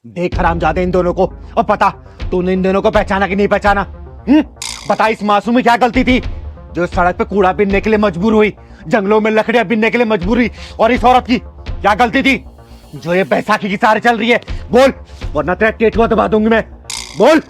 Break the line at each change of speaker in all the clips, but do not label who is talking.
देख हरामजादे इन दोनों को। और पता तूने इन दोनों को पहचाना कि नहीं पहचाना? बता इस मासूम में क्या गलती थी जो सड़क पे कूड़ा बीनने के लिए मजबूर हुई, जंगलों में लकड़ियां बीनने के लिए मजबूर हुई? और इस औरत की क्या गलती थी जो ये बैसाखी की सहारे चल रही है? बोल, वरना तेरा टेटुआ दबा दूंगी मैं। बोल।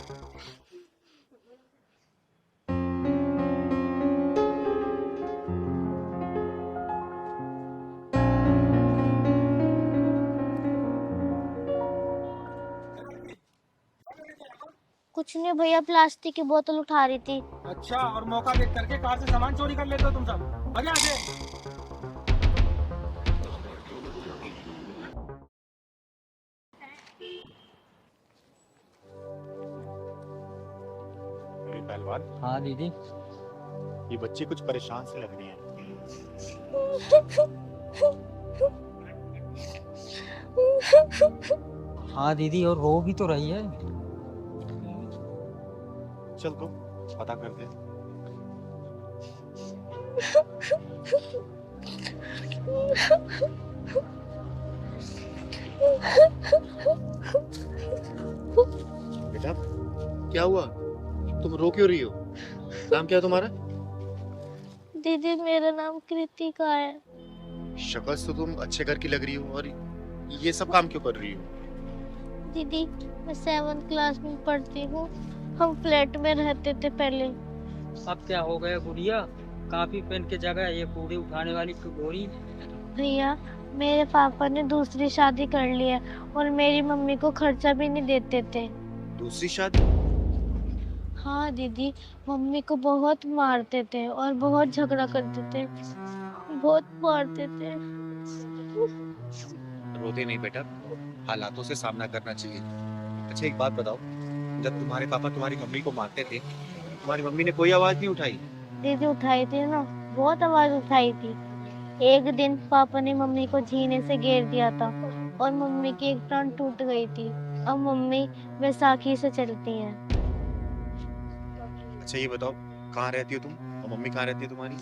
कुछ नहीं भैया, प्लास्टिक की बोतल उठा रही थी।
अच्छा, और मौका देख करके कार से सामान चोरी कर लेते हो तुम सब। आगे आगे।
पहलवान।
हाँ दीदी।
ये बच्ची कुछ परेशान से लग रही है।
हाँ दीदी, और रो भी तो रही है।
चल तो पता करते हैं। बेटा क्या हुआ? तुम रो क्यों रही हो? नाम क्या है तुम्हारा?
दीदी मेरा नाम कृतिका है।
शक्ल से तो तुम अच्छे घर की लग रही हो, और ये सब काम क्यों कर रही हो?
दीदी मैं 7th क्लास में पढ़ती हूँ। हम फ्लैट में रहते थे पहले।
अब क्या हो गया गुड़िया? काफी पेन की जगह ये कूड़े उठाने वाली बोरी।
भैया मेरे पापा ने दूसरी शादी कर ली है और मेरी मम्मी को खर्चा भी नहीं देते थे।
दूसरी शादी?
हाँ दीदी, मम्मी को बहुत मारते थे और बहुत झगड़ा करते थे, बहुत मारते थे।
रोते नहीं बेटा, हालातों से सामना करना चाहिए। अच्छा एक बात बताओ, जब तुम्हारे पापा तुम्हारी मम्मी को मारते थे, तुम्हारी मम्मी ने कोई आवाज नहीं उठाई?
दीदी उठाई थी ना, बहुत आवाज उठाई थी। एक दिन पापा ने मम्मी को जीने से घेर दिया था और मम्मी की एक टांग टूट गई थी। अब मम्मी बैसाखी से चलती हैं।
अच्छा ये बताओ, कहाँ रहती हो तुम और मम्मी कहाँ रहती है तुम्हारी?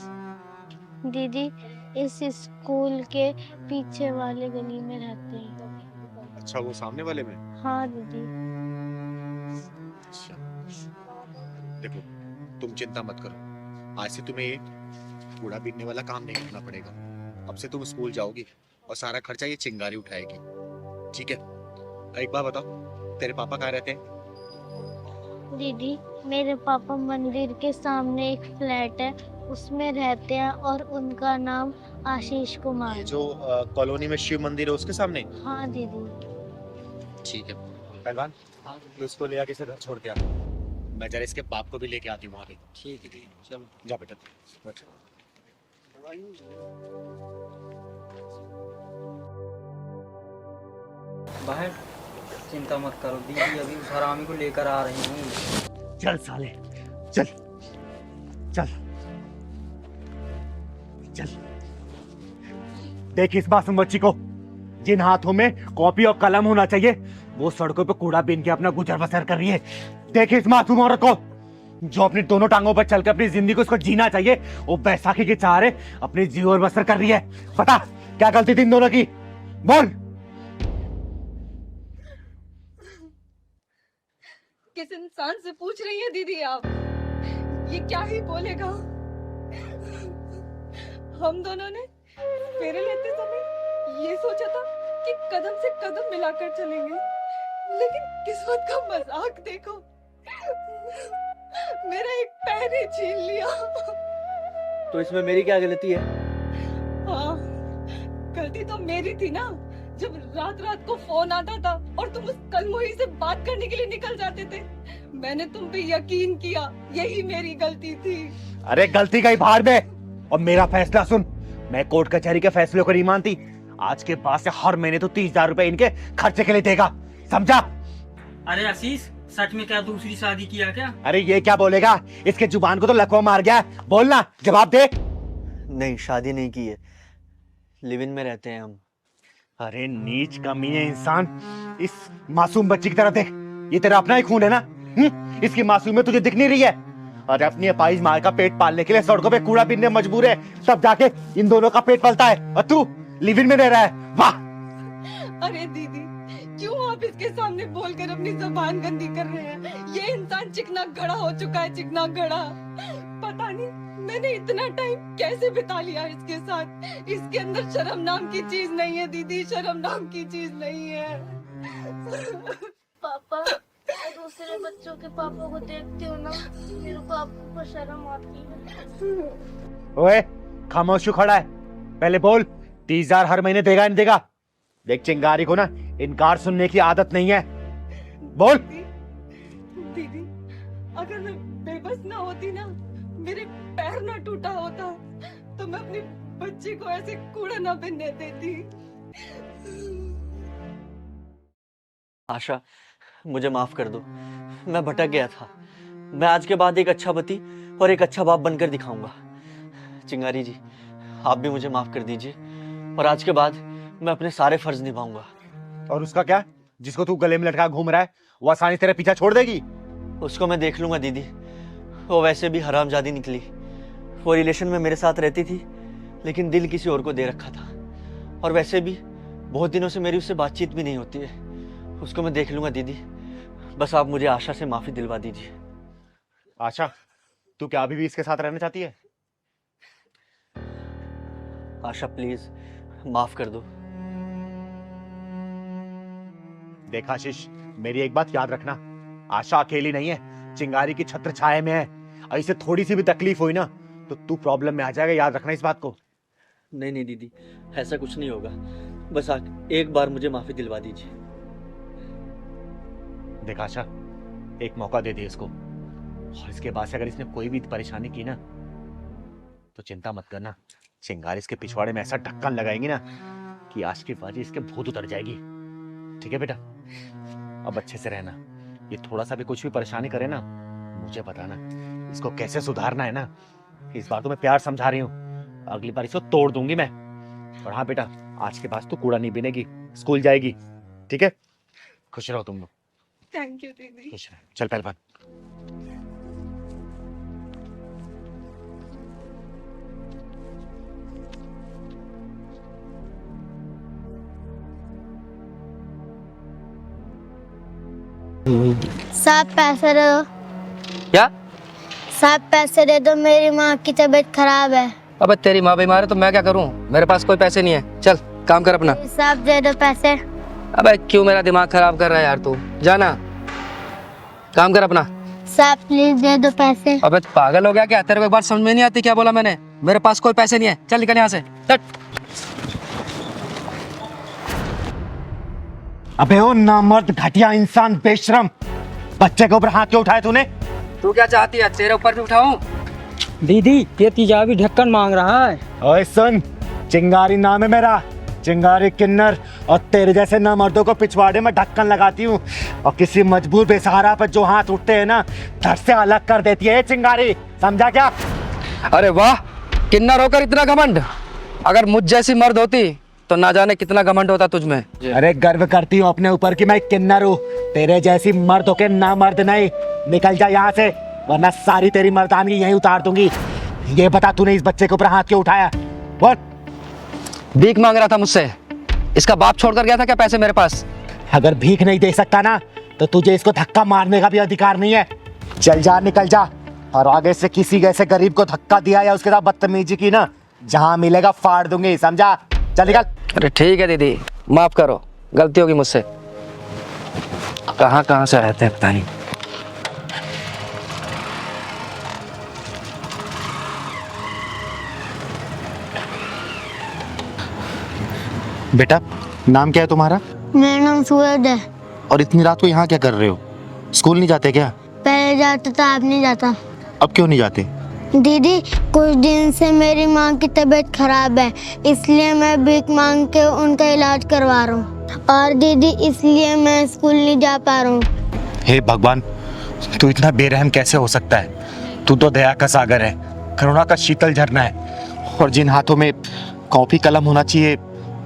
दीदी इस स्कूल के पीछे वाले गली में रहते हैं।
अच्छा वो सामने वाले में?
हाँ दीदी।
अच्छा देखो, तुम चिंता मत करो, आज से तुम्हें ये कूड़ा बीनने वाला काम नहीं करना पड़ेगा। अब से तुम स्कूल जाओगी और सारा खर्चा ये चिंगारी उठाएगी, ठीक है? एक बात बताओ, तेरे पापा कहाँ रहते हैं?
दीदी मेरे पापा मंदिर के सामने एक फ्लैट है उसमें रहते हैं और उनका नाम आशीष कुमार।
ये जो कॉलोनी में शिव मंदिर है उसके सामने?
हाँ दीदी।
ठीक है पहलवान, तो इसको ले आके इसे घर छोड़ के आ। मैं जरा इसके बाप को भी लेके आती हूँ वहाँ पे।
ठीक है, चलो
जा बेटा बैठ।
बाहर चिंता मत करो दीदी, अभी उस हरामी को लेकर आ रही हूँ।
चल साले, चल चल चल। देख इस मासूम बच्ची को, जिन हाथों में कॉपी और कलम होना चाहिए वो सड़कों पे कूड़ा बीन के अपना गुजर बसर कर रही है। देख इस मासूम औरत को जो अपनी दोनों टांगों पर चलकर अपनी जिंदगी को उसको जीना चाहिए, वो बैसाखी के सहारे अपनी जीवन बसर कर रही है। पता क्या गलती थी इन दोनों की? बोल।
किस इंसान से पूछ रही है दीदी आप? ये क्या ही बोलेगा? हम दोनों ने फेरे लेते समय ये सोचा था कि कदम से कदम मिलाकर चलेंगे, लेकिन किस्मत का मजाक देखो, मेरा एक पैर ही छीन लिया।
तो इसमें मेरी क्या गलती है?
हाँ, गलती तो मेरी थी ना, जब रात रात को फोन आता था और तुम उस कलमुही से बात करने के लिए निकल जाते थे। मैंने तुम पे यकीन किया, यही मेरी गलती थी।
अरे गलती गई भाड़ में, और मेरा फैसला सुन। मैं कोर्ट कचहरी के फैसले को नहीं मानती। आज के बाद से हर महीने तो 30,000 रुपए इनके खर्चे के लिए देगा, समझा?
अरे आशीष, सच में क्या दूसरी शादी किया क्या?
अरे ये क्या बोलेगा, इसके जुबान को तो लकवा मार गया है। बोलना, जवाब दे।
नहीं, शादी नहीं की है, लिव इन में रहते हैं हम।
अरे नीच कमीने इंसान, इस मासूम बच्ची की तरफ देख, ये तेरा अपना ही खून है ना? इसकी मासूमियत तुझे दिख नहीं रही है? अरे अपनी अपाहिज माँ का पेट पालने के लिए सड़कों पे कूड़ा बीनने मजबूर है, तब जाके इन दोनों का पेट पलता है, और तू लिव इन में रह रहा है। वाह!
अरे दीदी, क्यों आप आप इसके सामने बोलकर अपनी जुबान गंदी कर रहे हैं। ये इंसान चिकना गड़ा हो चुका है, चिकना गड़ा। पता नहीं मैंने इतना टाइम कैसे बिता लिया इसके साथ। इसके अंदर शर्म नाम की चीज नहीं है दीदी, शर्म नाम की चीज नहीं है।
पापा, मैं दूसरे बच्चों के पापा को देखती हूँ ना, मेरे को आपको को शर्म आती है।
ओए खामोश क्यों खड़ा है? पहले बोल, 30,000 हर महीने देगा नहीं देगा? देख चिंगारी को ना इनकार सुनने की आदत नहीं है। बोल।
दीदी, अगर मैं बेबस ना होती ना, मेरे पैर ना टूटा होता, तो मैं अपनी बच्ची को ऐसे कूड़ा ना बिनने देती।
आशा, मुझे माफ कर दो, मैं भटक गया था। मैं आज के बाद एक अच्छा पति और एक अच्छा बाप बनकर दिखाऊंगा। चिंगारी जी, आप भी मुझे माफ कर दीजिए और आज के बाद मैं अपने सारे फर्ज निभाऊंगा।
और उसका क्या? जिसको तू गले में लटका घूम रहा है वो आसानी तेरे पीछा छोड़ देगी?
उसको मैं देख लूंगा दीदी, वो वैसे भी हरामजादी निकली। वो रिलेशन में मेरे साथ रहती थी लेकिन दिल किसी और को दे रखा था, और वैसे भी बहुत दिनों से मेरी उससे बातचीत भी नहीं होती है। उसको मैं देख लूंगा दीदी, बस आप मुझे आशा से माफी दिलवा दीजिए।
आशा, तू क्या अभी भी इसके साथ रहना चाहती है?
आशा प्लीज माफ कर दो।
देख आशीष, मेरी एक बात याद रखना, आशा अकेली नहीं है, चिंगारी की छत्र छाया में है। ऐसे थोड़ी सी भी तकलीफ हुई ना तो तू प्रॉब्लम में आ जाएगा, याद रखना इस बात को।
नहीं नहीं दीदी, ऐसा कुछ नहीं होगा, बस एक बार मुझे माफी दिलवा दीजिए।
देख आशा, एक मौका दे दे इसको, और इसके बाद से अगर इसने कोई भी परेशानी की ना तो चिंता मत करना, चिंगारी इसके पिछवाड़े में ऐसा ढक्कन लगाएंगी ना कि आज की बाजी इसके भूत उतर जाएगी। ठीक है बेटा, अब अच्छे से रहना। ये थोड़ा सा भी कुछ भी परेशानी करे ना मुझे बताना, इसको कैसे सुधारना है ना। इस बार तो मैं प्यार समझा रही हूँ, अगली बार इसको तोड़ दूंगी मैं। और हाँ बेटा, आज के बाद तू कूड़ा नहीं बिनेगी, स्कूल जाएगी। ठीक है, खुश रहो तुम लोग।
थैंक यू दीदी।
खुश रहो। चल पहलवान।
साहब पैसे दे दो।
क्या?
साहब पैसे दे दो, मेरी माँ की तबीयत खराब है।
अबे तेरी माँ बीमार है तो मैं क्या करूं? मेरे पास कोई पैसे नहीं है, चल काम कर अपना।
साहब दे दो पैसे।
अबे क्यों मेरा दिमाग खराब कर रहा है यार तू? जाना, काम कर अपना।
साहब प्लीज दे दो पैसे।
अबे पागल हो गया क्या? तेरे को एक बार समझ में नहीं आती क्या बोला मैंने? मेरे पास कोई पैसे नहीं है, चल निकल यहाँ से।
अबे ओ नामर्द, घटिया इंसान, बेशरम, बच्चे के ऊपर हाथ क्यों उठाया तूने?
तू क्या चाहती है, तेरे ऊपर भी उठाऊं?
दीदी ये तेजाबी ढक्कन मांग रहा है।
ओए सुन, चिंगारी नाम है मेरा, चिंगारी किन्नर, और तेरे जैसे नामर्दों को पिछवाड़े में ढक्कन लगाती हूँ, और किसी मजबूर बेसहारा पर जो हाथ उठते हैं ना धड़ से अलग कर देती है ये चिंगारी, समझा क्या?
अरे वाह, किन्नर होकर इतना घमंड। अगर मुझ जैसी मर्द होती तो ना जाने कितना घमंड होता तुझ में।
अरे गर्व करती हूँ अपने ऊपर कि मैं किन्नर हूँ, तेरे जैसी मर्द होके ना मर्द नहीं। निकल जा यहाँ से, वरना सारी तेरी मर्दानगी यहीं उतार दूंगी। ये बता, तूने इस बच्चे के ऊपर हाथ क्यों उठाया? बोल।
भीख मांग रहा था मुझसे, इसका बाप छोड़कर गया था क्या पैसे मेरे पास?
अगर भीख नहीं दे सकता ना तो तुझे इसको धक्का मारने का भी अधिकार नहीं है। चल जा, निकल जा, और आगे से किसी ऐसे गरीब को धक्का दिया या उसके साथ बदतमीजी की ना, जहां मिलेगा फाड़ दूंगी, समझा? चल निकल।
अरे ठीक है दीदी, माफ करो, गलती होगी मुझसे। कहाँ कहाँ से आए थे पता नहीं।
बेटा, नाम क्या है तुम्हारा?
मेरा नाम सूरज है।
और इतनी रात को यहाँ क्या कर रहे हो? स्कूल नहीं जाते क्या?
पहले जाता था, अब नहीं जाता।
अब क्यों नहीं जाते?
दीदी कुछ दिन से मेरी माँ की तबीयत खराब है, इसलिए मैं भीख मांग के उनका इलाज करवा रहा हूँ। और दीदी इसलिए मैं स्कूल नहीं जा पा रहा हूँ।
हे भगवान, तू इतना बेरहम कैसे हो सकता है? तू तो दया का सागर है, करुणा का शीतल झरना है, और जिन हाथों में कॉपी कलम होना चाहिए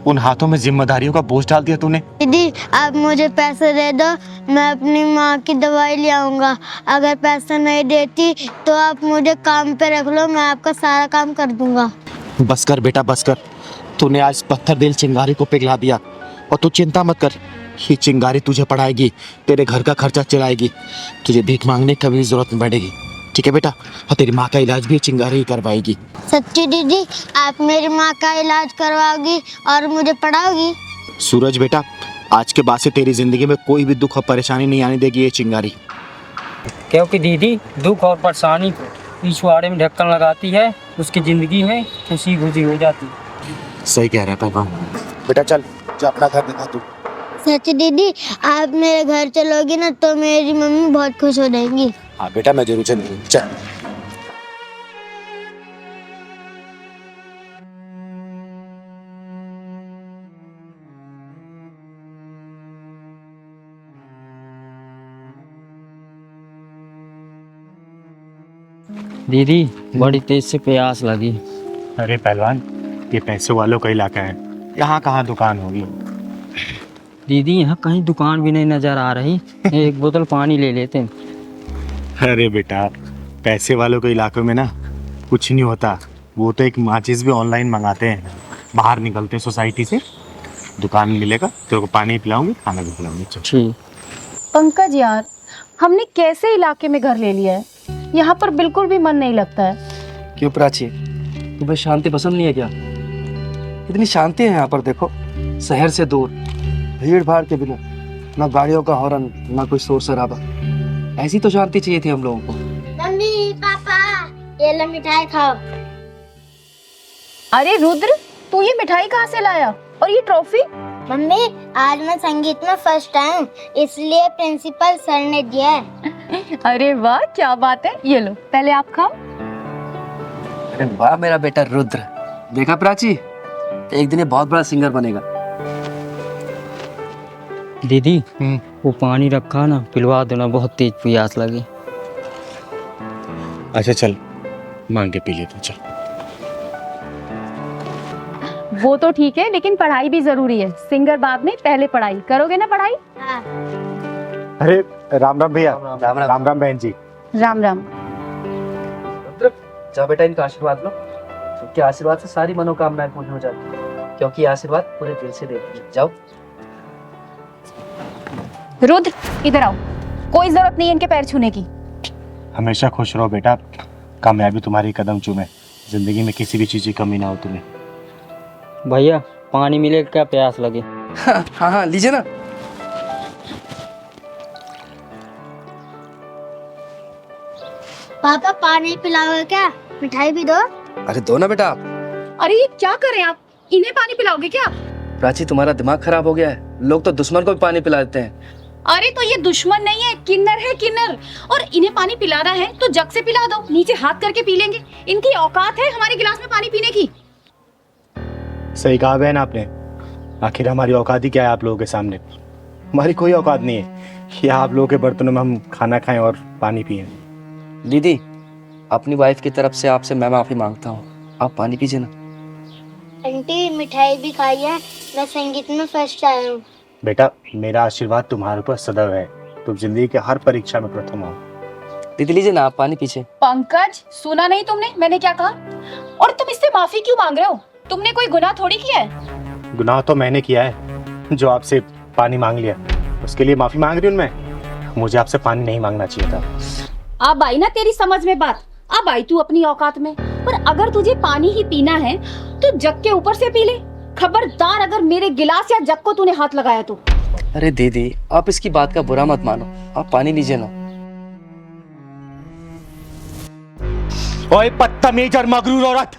उन हाथों में जिम्मेदारियों का बोझ डाल दिया तूने।
दीदी आप मुझे पैसे दे दो, मैं अपनी माँ की दवाई ले आऊँगा। अगर पैसा नहीं देती तो आप मुझे काम पे रख लो, मैं आपका सारा काम कर दूंगा।
बस कर बेटा, बस कर। तूने आज पत्थर दिल चिंगारी को पिघला दिया, और तू चिंता मत कर,
ये चिंगारी तुझे पढ़ाएगी, तेरे घर का खर्चा चलाएगी, तुझे भीख मांगने की कभी जरूरत नहीं पड़ेगी। ठीक है बेटा? और तेरी माँ का इलाज भी चिंगारी ही करवाएगी।
सच्ची दीदी, आप मेरी माँ का इलाज करवाओगी और मुझे पढ़ाओगी?
सूरज बेटा, आज के बाद से तेरी जिंदगी में कोई भी दुख और परेशानी नहीं आने देगी ये चिंगारी।
क्योंकि दीदी दुख और परेशानी पिछवाड़े में ढक्कन लगाती है, उसकी जिंदगी में खुशी खुशी हो जाती है।
सही कह रहा है पहलवान। बेटा चल, जा अपना घर दिखा तू।
सच्ची दीदी, आप मेरे घर चलोगी ना तो मेरी मम्मी बहुत खुश हो जाएंगी।
हाँ बेटा, मैं जरूर चलूंगी। चल।
दीदी बड़ी तेज से प्यास लगी।
अरे पहलवान, ये पैसों वालों का इलाका है, यहाँ कहाँ दुकान होगी।
दीदी यहाँ कहीं दुकान भी नहीं नजर आ रही, एक बोतल पानी ले लेते हैं।
अरे बेटा, पैसे वालों के इलाकों में ना कुछ नहीं होता। वो तो एक माचिस भी ऑनलाइन मंगाते हैं, बाहर निकलते हैं सोसाइटी से, दुकान मिलेगा, तेरे को पानी पिलाऊंगी, खाना भी खिलाऊंगी। चल।
ठीक।
पंकज यार, हमने कैसे इलाके में घर ले लिया है, यहाँ पर बिल्कुल भी मन नहीं लगता है।
क्यों प्राची, तुम्हें शांति पसंद नहीं है क्या? इतनी शांति है यहाँ पर, देखो, शहर से दूर, भीड़ भाड़ के बिना, ना गाड़ियों का हॉर्न, ना कोई शोर शराबा। ऐसी तो शांति चाहिए थी हम लोगों को।
मम्मी, पापा, ये लो मिठाई खाओ।
अरे रुद्र, तू ये मिठाई कहाँ से लाया और ये ट्रॉफी?
मम्मी, आज मैं संगीत में फर्स्ट आई हूँ, इसलिए प्रिंसिपल सर ने दिया है।
अरे वाह, क्या बात है, ये लो पहले आप खाओ।
अरे वाह मेरा बेटा रुद्र, देखा प्राची, एक दिन ये बहुत बड़ा सिंगर बनेगा।
दीदी वो पानी रखा ना, पिलवा देना, बहुत तेज प्यास लगी।
अच्छा चल, मांग के पी लेते। चल।
वो तो ठीक है, लेकिन पढ़ाई भी जरूरी है। सिंगर बाद में, पहले पढ़ाई करोगे ना। पढ़ाई।
हाँ।
अरे राम राम भैया।
राम राम।
राम राम बहन जी।
राम राम।
रुद्र, जा बेटा, इनका आशीर्वाद लो, क्योंकि आशीर्वाद से सारी मनोकामनाएं पूरी हो जाती है, क्योंकि ये आशीर्वाद पूरे दिल से देते हैं। जाओ।
रुद्र, इधर आओ, कोई जरूरत नहीं है इनके पैर छूने की।
हमेशा खुश रहो बेटा, कामयाबी तुम्हारी कदम चूमे, जिंदगी में किसी भी चीज की कमी ना हो तुम्हें।
भैया पानी मिलेगा क्या, प्यास लगे।
हाँ हाँ, लीजिए ना।
पापा, पानी पिलाओगे क्या? मिठाई भी दो।
अरे दो ना बेटा आप।
अरे ये क्या करें आप, इन्हें पानी पिलाओगे क्या?
प्राची, तुम्हारा दिमाग खराब हो गया है, लोग तो दुश्मन को भी पानी पिला देते हैं।
अरे तो ये दुश्मन नहीं है, किन्नर है, किन्नर। और इन्हें पानी पिलाना है तो जग से पिला दो, नीचे हाथ करके पी लेंगे। इनकी औकात है हमारे गिलास में पानी पीने की।
सही कहा बहन आपने, आखिर हमारी औकात ही क्या है आप लोगों के सामने? हमारी कोई औकात नहीं है कि आप लोगों के बर्तनों में हम खाना खाएं और पानी पिएं।
दीदी, अपनी वाइफ की तरफ से आपसे मैं माफी मांगता हूँ, आप पानी पीजिए ना।
आंटी, मिठाई भी खाई है, मैं संगीत में फर्स्ट आया हूँ।
बेटा, मेरा आशीर्वाद तुम्हारे ऊपर सदैव है, तुम जिंदगी के हर परीक्षा में प्रथम हो।
दीदी लीजिए ना, आप पानी पीछे।
पंकज, सुना नहीं तुमने मैंने क्या कहा? और तुम इससे माफी क्यों मांग रहे हो? तुमने कोई गुनाह थोड़ी किया है।
गुनाह तो मैंने किया है, जो आपसे पानी मांग लिया, उसके लिए माफी मांग रही हूँ मैं। मुझे आपसे पानी नहीं मांगना चाहिए था।
अब आई ना तेरी समझ में बात, अब आई तू अपनी औकात में। पर अगर तुझे पानी ही पीना है तो जग के ऊपर से पी ले। खबरदार अगर मेरे गिलास या जग को तूने हाथ लगाया तो।
अरे दीदी, आप इसकी बात का बुरा मत मानो, आप पानी लीजिए ना।
ओए बदतमीज और मगरूर औरत,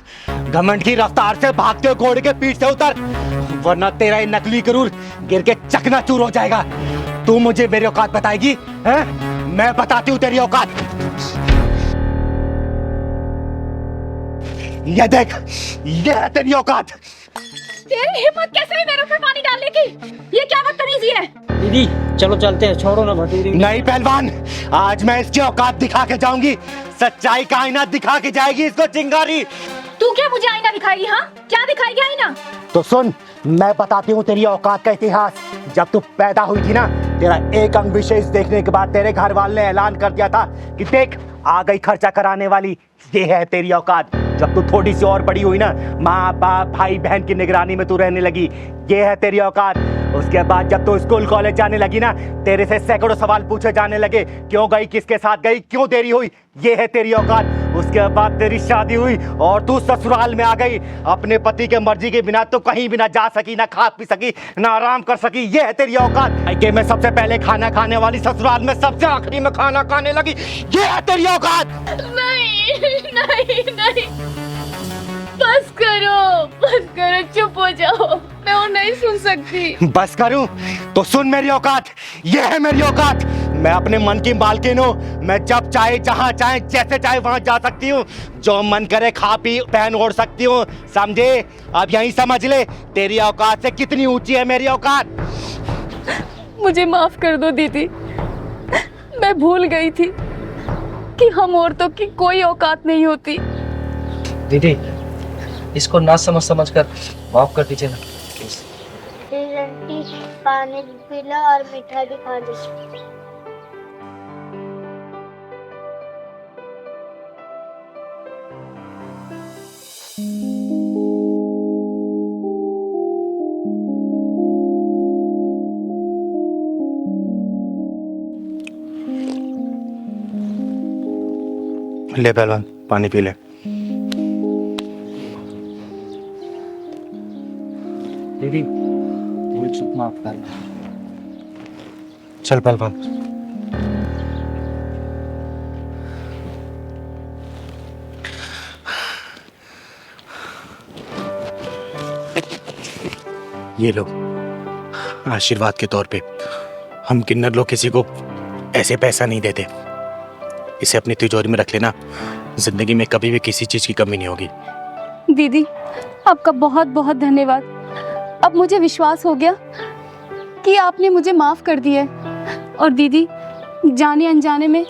घमंड की रफ्तार से भागते घोड़े के पीठ से उतर, वरना तेरा ये नकली गरूर गिर के चकनाचूर हो जाएगा। तू मुझे मेरी औकात बताएगी? हैं? मैं बताती हूँ तेरी औकात। ये देख, ये है तेरी औकात।
तेरी हिम्मत कैसे है मेरे ऊपर पानी डालने की? ये क्या बदतमीजी है?
दीदी चलो चलते हैं, छोड़ो ना भटूरी।
नहीं पहलवान, आज मैं इसकी औकात दिखा के जाऊंगी। सच्चाई का आईना दिखा के जाएगी इसको चिंगारी।
तू क्या मुझे आईना दिखाएगी? हाँ, क्या दिखाएगी आईना?
तो सुन, मैं बताती हूँ तेरी औकात का इतिहास। जब तू पैदा हुई थी ना, तेरा एक अंग विशेष देखने के बाद तेरे घर वाले ने ऐलान कर दिया था कि देख, आ गई खर्चा कराने वाली, ये है तेरी औकात। जब तू थोड़ी सी और बड़ी हुई ना, माँ बाप भाई बहन की निगरानी में तू रहने लगी, ये है तेरी औकात। उसके बाद जब तू स्कूल कॉलेज जाने लगी ना, तेरे से सैकड़ों सवाल पूछे जाने लगे, क्यों गई, किसके साथ गई, क्यों देरी हुई, ये है तेरी औकात। उसके बाद तेरी शादी हुई और तू ससुराल में आ गई। अपने पति के मर्जी के बिना तो कहीं भी ना जा सकी, ना खा पी सकी, ना आराम कर सकी, ये है तेरी औकात। मायके में सबसे पहले खाना खाने वाली, ससुराल में सबसे आखिरी में खाना खाने लगी, ये है तेरी औकात।
नहीं नहीं नहीं, बस करो, चुप हो जाओ, मैं और नहीं सुन सकती।
बस करूं तो सुन मेरी औकात, ये है मेरी औकात। मैं अपने मन की मालकिन हूँ। मैं जब चाहे, जहाँ चाहे, जैसे चाहे वहां जा सकती हूँ। जो मन करे खा पी पहन ओढ़ सकती हूँ, समझे? अब यही समझ ले तेरी औकात से कितनी ऊंची है मेरी औकात।
मुझे माफ कर दो दीदी, मैं भूल गई थी कि हम औरतों की कोई औकात नहीं होती।
दीदी, इसको ना समझ कर माफ कर दीजिए ना।
आंटी पानी पी लो और मिठाई भी खा लो।
ले पहलवान, पानी पी ले।
दीदी, भूल चूक माफ कर।
चल पहलवान। ये लो, आशीर्वाद के तौर पे। हम किन्नर लोग किसी को ऐसे पैसा नहीं देते। इसे अपनी तिजोरी में रख लेना, जिंदगी में कभी भी किसी चीज की कमी नहीं होगी।
दीदी, आपका बहुत बहुत धन्यवाद। अब मुझे विश्वास हो गया कि आपने मुझे माफ कर दिया है। और दीदी, जाने अनजाने में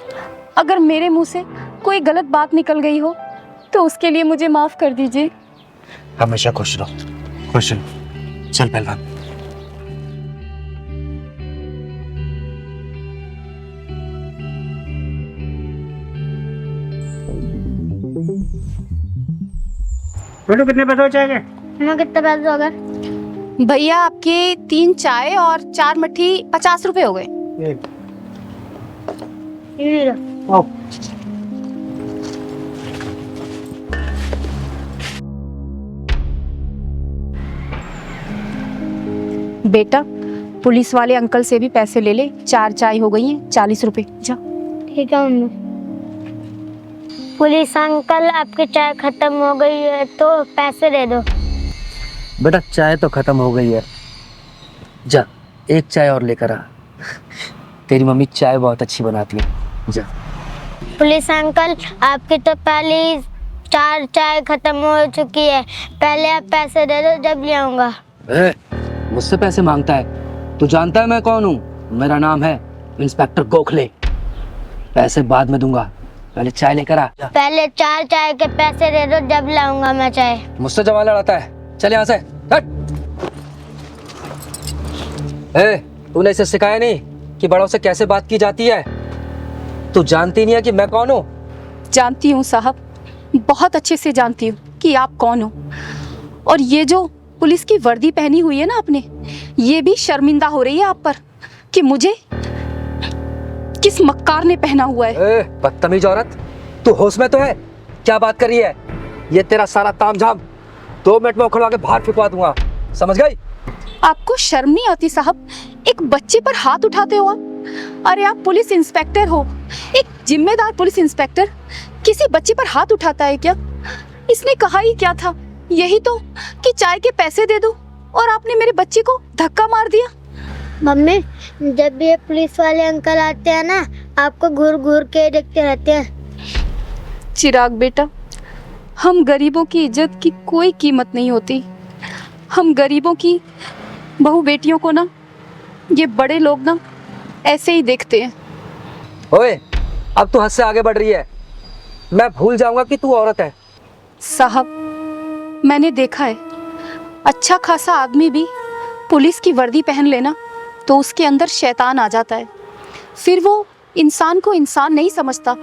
अगर मेरे मुंह से कोई गलत बात निकल गई हो तो उसके लिए मुझे माफ कर दीजिए।
हमेशा खुश रहो, खुश रहो। चल पहलवान।
बेटू, कितने पैसे हो जाएंगे?
हमें कितने पैसे हो गए?
भैया, आपके 3 चाय और 4 मट्ठी 50 रुपए हो गए।
ये लो।
बेटा, पुलिस वाले अंकल से भी पैसे ले ले। 4 चाय हो गई हैं, 40 रुपए। जा।
ठीक है मम्मी। पुलिस अंकल, आपकी चाय खत्म हो गई है तो पैसे दे दो।
बेटा, चाय तो खत्म हो गई है, जा एक चाय और लेकर आ। तेरी मम्मी चाय बहुत अच्छी बनाती है, जा।
पुलिस अंकल, आपकी तो पहले 4 चाय खत्म हो चुकी है, पहले आप पैसे दे दो, जब ले आऊंगा।
मुझसे पैसे मांगता है? तू जानता है मैं कौन हूँ? मेरा नाम है इंस्पेक्टर गोखले। पैसे बाद में दूंगा, पहले चाय लेकर आ।
पहले 4 चाय के पैसे दे दो, जब लाऊंगा मैं चाय।
मुझसे जमा लड़ाता है, चल यहाँ से हट। तूने इसे सिखाया नहीं कि बड़ों से कैसे बात की जाती है? तू जानती नहीं है कि मैं कौन हूँ?
जानती हूँ साहब, बहुत अच्छे से जानती हूँ कि आप कौन हो। और ये जो पुलिस की वर्दी पहनी हुई है ना आपने, ये भी शर्मिंदा हो रही है आप पर कि मुझे किस मक्कार ने पहना हुआ है।
बदतमीज औरत, तू होश में तो है? क्या बात कर रही है? ये तेरा सारा तामझाम 2 मिनट में उखड़वा के बाहर फेंकवा दूंगा, समझ गई?
आपको शर्म नहीं आती साहब? एक बच्चे पर हाथ उठाते हो आप। अरे आप पुलिस इंस्पेक्टर हो, एक जिम्मेदार पुलिस इंस्पेक्टर किसी बच्चे पर हाथ उठाता है क्या? इसने कहा ही क्या था? यही तो कि चाय के पैसे दे दो, और आपने मेरे बच्चे को धक्का मार दिया।
मम्मी, जब भी ये पुलिस वाले अंकल आते हैं ना, आपको घूर घूर के देखते रहते हैं।
चिराग बेटा, हम गरीबों की इज्जत की कोई कीमत नहीं होती। हम गरीबों की बहू बेटियों को ना, ये बड़े लोग ना ऐसे ही देखते हैं।
ओए, अब तू हद से आगे बढ़ रही है। मैं भूल जाऊंगा कि तू औरत है।
साहब, मैंने देखा है, अच्छा खासा आदमी भी पुलिस की वर्दी पहन लेना तो उसके अंदर शैतान आ जाता है। फिर वो इंसान को इंसान नहीं समझता,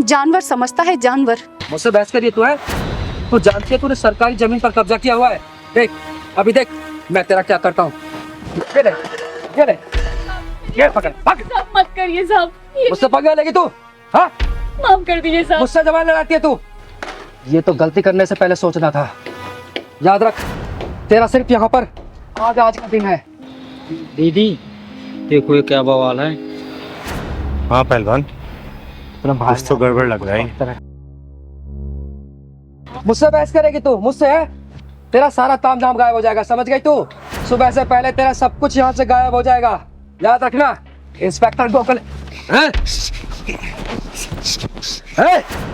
जानवर समझता है, जानवर।
मुझसे बहस करिए तू है? तू जानती है तूने सरकारी जमीन पर कब्जा किया हुआ है? देख, अभी देख मैं तेरा क्या करता हूँ। ये ले ये पकड़ पकड़।
साहब मत करिए साहब,
मुझसे पकड़ लेगी तू? हाँ,
माफ कर दीजिए साहब।
मुझसे जबान लड़ाती है तू? ये तो गलती करने से पहले सोचना था। याद रख, तेरा सिर्फ यहाँ पर आज का दिन है।
दीदी देखो ये क्या बवाल है।
हाँ पहलवान,
भाई
कुछ तो गड़बड़ लग रहा है।
मुझसे बहस करेगी तू? मुझसे है? तेरा सारा ताम झाम गायब हो जाएगा, समझ गई तू? सुबह से पहले तेरा सब कुछ यहाँ से गायब हो जाएगा, याद रखना। इंस्पेक्टर गोखले हैं?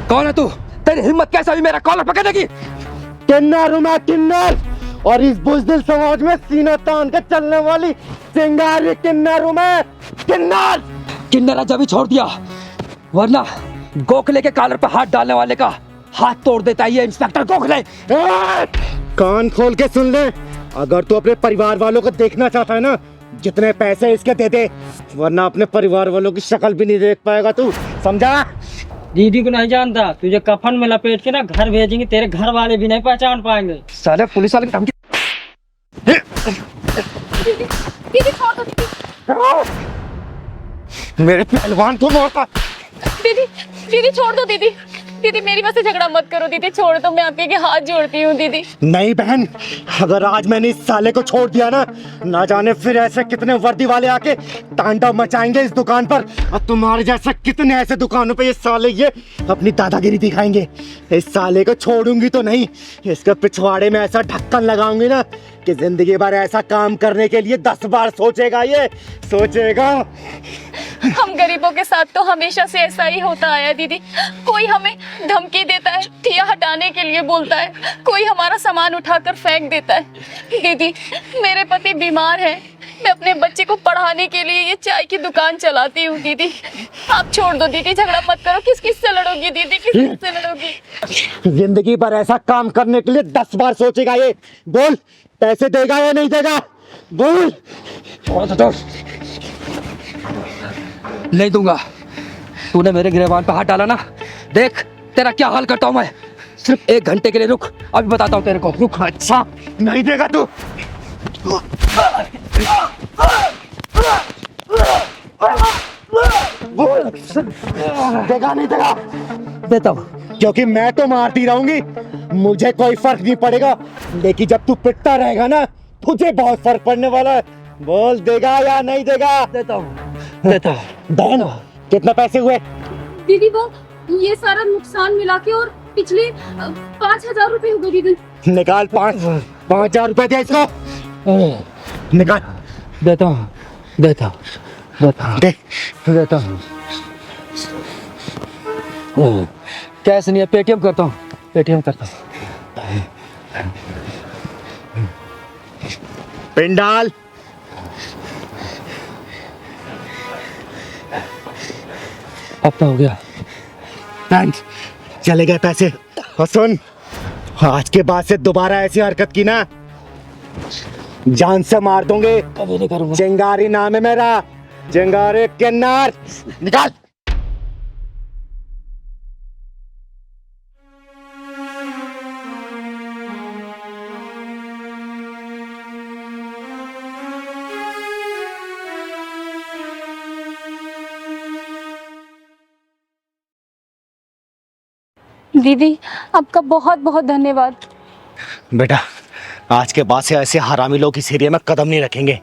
कौन है तू? तेरी हिम्मत कैसे हुई मेरा कॉलर पकड़ने की?
किन्नर हूं मैं, किन्नर, और इस बुज़दिल समाज में सीना तान के चलने वाली चिंगारी किन्नर हूं मैं, किन्नर।
किन्नर जब ही छोड़ दिया, वरना गोखले के कॉलर पर हाथ डालने वाले का हाथ तोड़ देता है ये इंस्पेक्टर गोखले।
कान खोल के सुन ले, अगर तू अपने परिवार वालों को देखना चाहता है ना, जितने पैसे इसके दे दे, वरना अपने परिवार वालों की शक्ल भी नहीं देख पाएगा तू, समझा?
दीदी को नहीं जानता, तुझे कफन में लपेट के ना घर भेजेंगे, तेरे घर वाले भी नहीं पहचान पाएंगे।
साले पुलिस वाले की धमकी।
दीदी छोड़ दो दीदी।
मेरे पहलवान को मौका।
दीदी छोड़ दो दीदी। दीदी मेरी वजह से झगड़ा मत करो दीदी, छोड़ दो, मैं आपके हाथ जोड़ती हूँ दीदी।
नहीं बहन, अगर आज मैंने इस साले को छोड़ दिया ना जाने फिर ऐसे कितने वर्दी वाले आके तांडव मचाएंगे इस दुकान पर, और तुम्हारे जैसे कितने ऐसे दुकानों पे ये साले ये अपनी दादागिरी दिखाएंगे। इस साले को छोड़ूंगी तो नहीं, इसके पिछवाड़े में ऐसा ढक्कन लगाऊंगी ना कि जिंदगी भर ऐसा काम करने के लिए 10 बार सोचेगा, ये सोचेगा।
हम गरीबों के साथ तो हमेशा से ऐसा ही होता आया दीदी। कोई हमें धमकी देता है, ठिया हटाने के लिए बोलता है, कोई हमारा सामान उठाकर फेंक देता है। दीदी मेरे पति बीमार है, मैं अपने बच्चे को पढ़ाने के लिए ये चाय की दुकान चलाती हूँ दीदी। आप छोड़ दो दीदी, झगड़ा मत करो। किस से लड़ोगी दीदी, किस से लड़ोगी?
जिंदगी भर ऐसा काम करने के लिए 10 बार सोचेगा ये। बोल, पैसे देगा या नहीं देगा? बोल।
नहीं दूंगा। तूने मेरे गिरबान पे हाथ डाला ना, देख तेरा क्या हाल करता हूं मैं। सिर्फ 1 घंटे के लिए रुक, अभी बताता हूं तेरे को। रुक।
अच्छा, नहीं देगा तू? बोल, देगा नहीं देगा?
देता हूं।
क्योंकि मैं तो मारती रहूंगी, मुझे कोई फर्क नहीं पड़ेगा, लेकिन जब तू पिटता रहेगा ना, तुझे बहुत फर्क पड़ने वाला है। बोल, देगा या नहीं देगा?
देता हूं, देता हूं।
बहन, कितने पैसे हुए?
दीदी वो ये सारा नुकसान मिला के और पिछले 5,000 रुपए हो गए दीदी।
निकाल। 5,000 रुपए दे इसको, निकाल।
देता हूं, देता हूं, देता हूं,
दे।
देता हूं। कैश नहीं है, पेटीएम करता हूं, पेटीएम करता हूं।
पिन डाल।
अब तो हो गया।
थैंक्स, चले गए पैसे। और सुन, आज के बाद से दोबारा ऐसी हरकत की ना, जान से मार दूंगे।
कभी नहीं करूंगा।
चिंगारी नाम है मेरा, चिंगारी किन्नर। निकाल।
दीदी आपका बहुत बहुत धन्यवाद।
बेटा, आज के बाद से ऐसे हरामी लोग इस एरिया में कदम नहीं रखेंगे,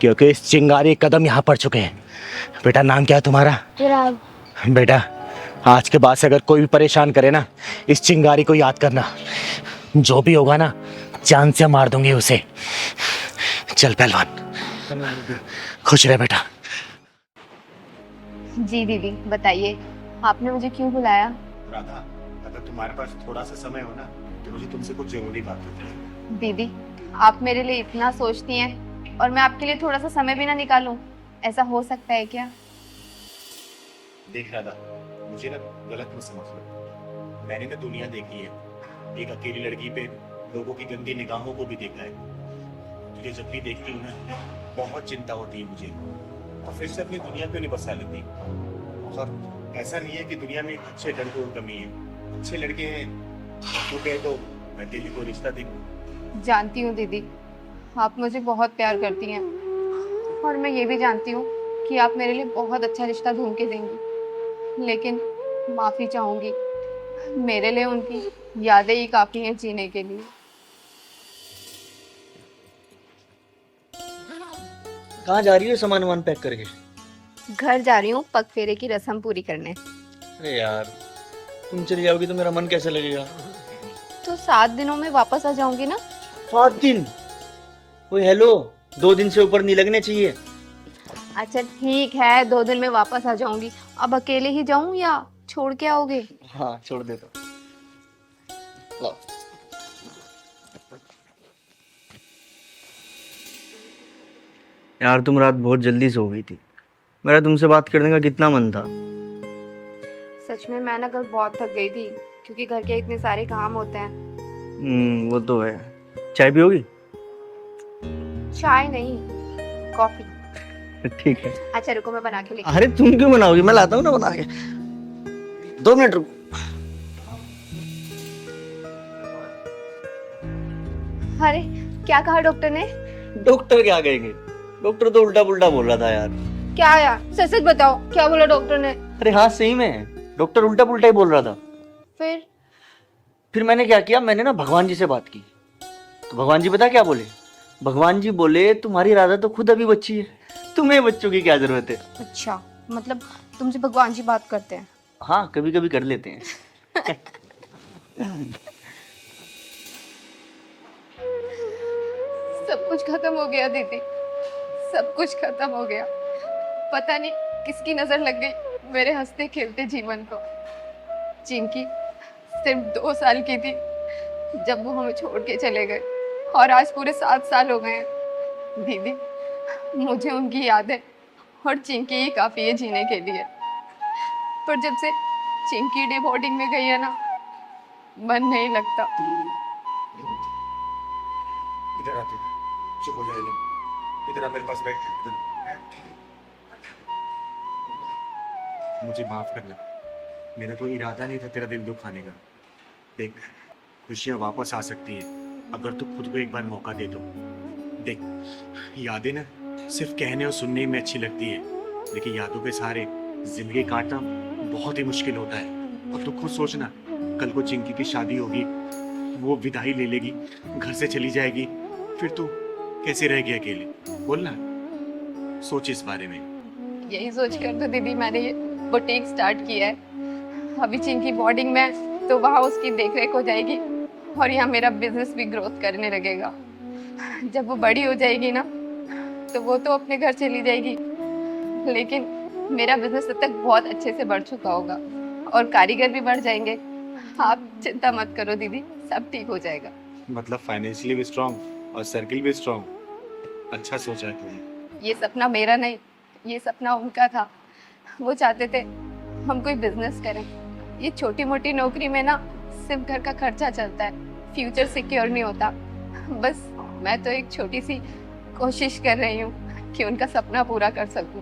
क्योंकि इस चिंगारी कदम यहाँ पड़ चुके हैं। बेटा, नाम क्या है तुम्हारा?
चिराग।
बेटा, आज के बाद से अगर कोई भी परेशान करे ना, इस चिंगारी को याद करना। जो भी होगा ना, जान से मार दूंगी उसे। चल पहलवान, खुश रहे बेटा।
जी दीदी बताइए, आपने मुझे क्यों बुलाया?
राधा, अगर तुम्हारे पास थोड़ा सा समय हो ना, तो मुझे तुमसे कुछ जरूरी बात करनी है।
दीदी आप मेरे लिए इतना सोचती हैं और मैं आपके लिए थोड़ा सा समय भी ना निकालूं, ऐसा हो सकता है क्या?
देख राधा, मुझे ना गलत मत समझ लो। मैंने ना दुनिया देखी है, एक अकेली लड़की पे लोगों की गंदी निगाहों को भी देखा है। तुझे जब भी देखती हूँ ना, बहुत चिंता होती है मुझे, और फिर से अपनी दुनिया क्यों नहीं बसा लेती। और ऐसा नहीं है कि दुनिया में अच्छे लड़कों की कमी है, अच्छे लड़के हैं। तू कहे तो मैं तेरे को रिश्ता देखूं।
जानती हूँ दीदी, आप मुझे बहुत प्यार करती हैं, और मैं ये भी जानती हूँ कि आप मेरे लिए बहुत अच्छा रिश्ता ढूंढ के देंगी, लेकिन माफ़ी चाहूँगी, मेरे लिए उनकी यादें ही काफ़ी हैं जीने के लिए।
कहाँ जा रही हो सामान वामान पैक करके?
घर जा रही हूँ पग फेरे की रस्म पूरी करने।
अरे यार, तुम चली जाओगी तो मेरा मन कैसे लगेगा?
तो 7 दिनों में वापस आ जाऊंगी ना।
7 दिन? ओए हेलो, 2 दिन से ऊपर नहीं लगने चाहिए।
अच्छा ठीक है, 2 दिन में वापस आ जाऊंगी। अब अकेले ही जाऊं या छोड़ के आओगे?
हाँ, छोड़ दे तो। लो। यार तुम रात बहुत जल्दी सो गई थी, मेरा तुमसे बात करने का कितना मन था।
सच में मैं ना कल बहुत थक गई थी, क्योंकि घर के इतने सारे काम होते हैं।
वो तो है। चाय पियोगी?
चाय नहीं, कॉफी।
ठीक है।
अच्छा रुको, मैं बना के लेके।
अरे तुम क्यों बनाओगी, मैं लाता हूँ ना बना के। 2 मिनट रुको।
अरे क्या कहा डॉक्टर ने?
डॉक्टर क्या कहेंगे, डॉक्टर तो उल्टा पुल्टा बोल रहा था यार।
क्या यार, सच सच बताओ, क्या बोला डॉक्टर ने?
अरे हाँ सही में, डॉक्टर उल्टा पुल्टा ही बोल रहा था। फिर मैंने क्या किया, मैंने ना भगवान जी से बात की, तो भगवान जी पता क्या बोले? भगवान जी बोले तुम्हारी राधा तो खुद अभी बच्ची है, तुम्हें बच्चों की क्या जरूरत है।
अच्छा, मतलब तुमसे भगवान जी बात करते हैं?
हाँ, कभी कभी कर लेते हैं।
सब कुछ खत्म हो गया दीदी, सब कुछ खत्म हो गया। पता नहीं किसकी नजर लग गई मेरे हंसते खेलते जीवन को। चिंकी सिर्फ 2 साल की थी जब वो हमें छोड़ के चले गए, और आज पूरे 7 साल हो गए हैं। दीदी, मुझे उनकी याद है और चिंकी ही काफी है जीने के लिए। पर जब से चिंकी डे बोर्डिंग में गई है ना, मन नहीं लगता।
इधर आते, चुप हो जाए, इधर आ मेरे पास बैठ। मुझे माफ करना, मेरा कोई इरादा नहीं था तेरा दिल दुखाने का। देख, खुशियाँ वापस आ सकती है अगर तू खुद को एक बार मौका दे दो। देख, यादें ना सिर्फ कहने और सुनने में अच्छी लगती है, लेकिन यादों के सहारे जिंदगी काटना बहुत ही मुश्किल होता है। और तू खुद सोचना, कल को चिंकी की शादी होगी, वो विदाई ले लेगी, घर से चली जाएगी, फिर तू कैसे रहेगी अकेले? बोलना, सोच इस बारे में।
यही सोच कर तो दीदी मैंने ये बुटीक स्टार्ट किया है। अभी चिंकी बोर्डिंग में है, तो वहाँ उसकी देखरेख हो जाएगी और यहाँ मेरा बिजनेस भी ग्रोथ करने लगेगा। जब वो बड़ी हो जाएगी ना, तो वो तो अपने घर चली जाएगी, लेकिन मेरा बिजनेस तब तक बहुत अच्छे से बढ़ चुका होगा और कारीगर भी बढ़ जाएंगे। आप चिंता मत करो दीदी, सब ठीक हो जाएगा।
मतलब फाइनेंशियली भी स्ट्रांग और सर्किल भी स्ट्रांग। अच्छा सोचा है तुमने।
ये सपना मेरा नहीं, ये सपना उनका था। वो चाहते थे हम कोई बिजनेस करें। ये छोटी मोटी नौकरी में ना सिर्फ घर का खर्चा चलता है, फ्यूचर सिक्योर नहीं होता। बस मैं तो एक छोटी सी कोशिश कर रही हूँ कि उनका सपना पूरा कर सकूं।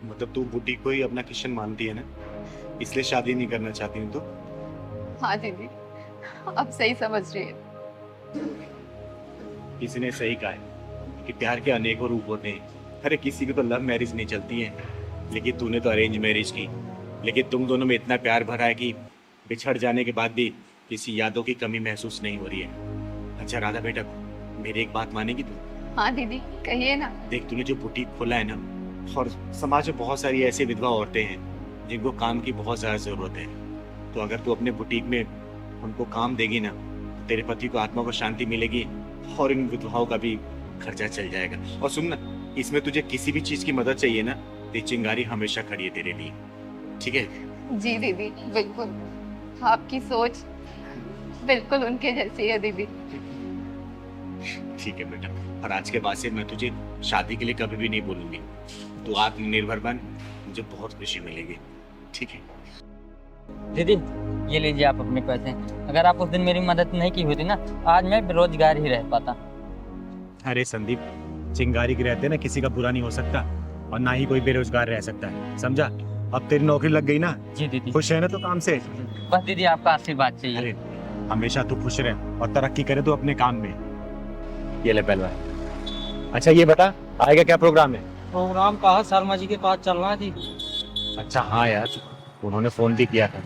मतलब तू बुटीक को ही अपना किशन मानती है ना, इसलिए शादी नहीं करना चाहती हूँ तो?
हाँ दीदी, अब सही समझ रही है।
किसी ने सही कहा है कि प्यार के अनेकों रूप होते हैं। अरे किसी की तो लव मैरिज नहीं चलती है, लेकिन तूने तो अरेंज मैरिज की। लेकिन तुम दोनों में इतना प्यार भरा है कि बिछड़ जाने के बाद भी किसी यादों की कमी महसूस नहीं हो रही है। अच्छा राधा बेटा, मेरी एक बात मानेगी तू?
हाँ दीदी, कहिए ना।
देख, तूने जो बुटीक खोला है ना, और समाज में बहुत सारी ऐसी विधवा औरतें हैं जिनको काम की बहुत ज़्यादा ज़रूरत है। तो अगर तू अपने बुटीक में उनको काम देगी ना, तो तेरे पति को आत्मा को शांति मिलेगी और इन विधवाओं का भी खर्चा चल जाएगा। और सुन ना, इसमें तुझे किसी भी चीज़ की मदद चाहिए ना, तो चिंगारी हमेशा खड़ी है तेरे लिए, ठीक है?
जी दीदी, बिल्कुल। आपकी सोच बिल्कुल उनके जैसी है दीदी।
ठीक है बेटा, और आज के बाद से मैं तुझे शादी के लिए कभी भी नहीं बोलूंगी। तू आत्मनिर्भर बन, मुझे बहुत खुशी मिलेगी, ठीक है?
दीदी ये लीजिए आप अपने पैसे। अगर आप उस दिन मेरी मदद नहीं की होती ना, आज मैं बेरोजगार ही रह पाता।
अरे संदीप, चिंगारी के रहते ना किसी का बुरा नहीं हो सकता, और ना ही कोई बेरोजगार रह सकता है, समझा? अब तेरी नौकरी लग गई ना?
जी दीदी।
खुश है ना तो काम से?
बस दीदी आपका आशीर्वाद चाहिए।
अरे हमेशा तू खुश रहे और तरक्की करे तो अपने काम में। ये ले पहलवान। अच्छा ये बता, आएगा क्या प्रोग्राम है?
प्रोग्राम कहा शर्मा जी के पास चलना थी।
अच्छा हाँ यार, उन्होंने फोन भी किया था।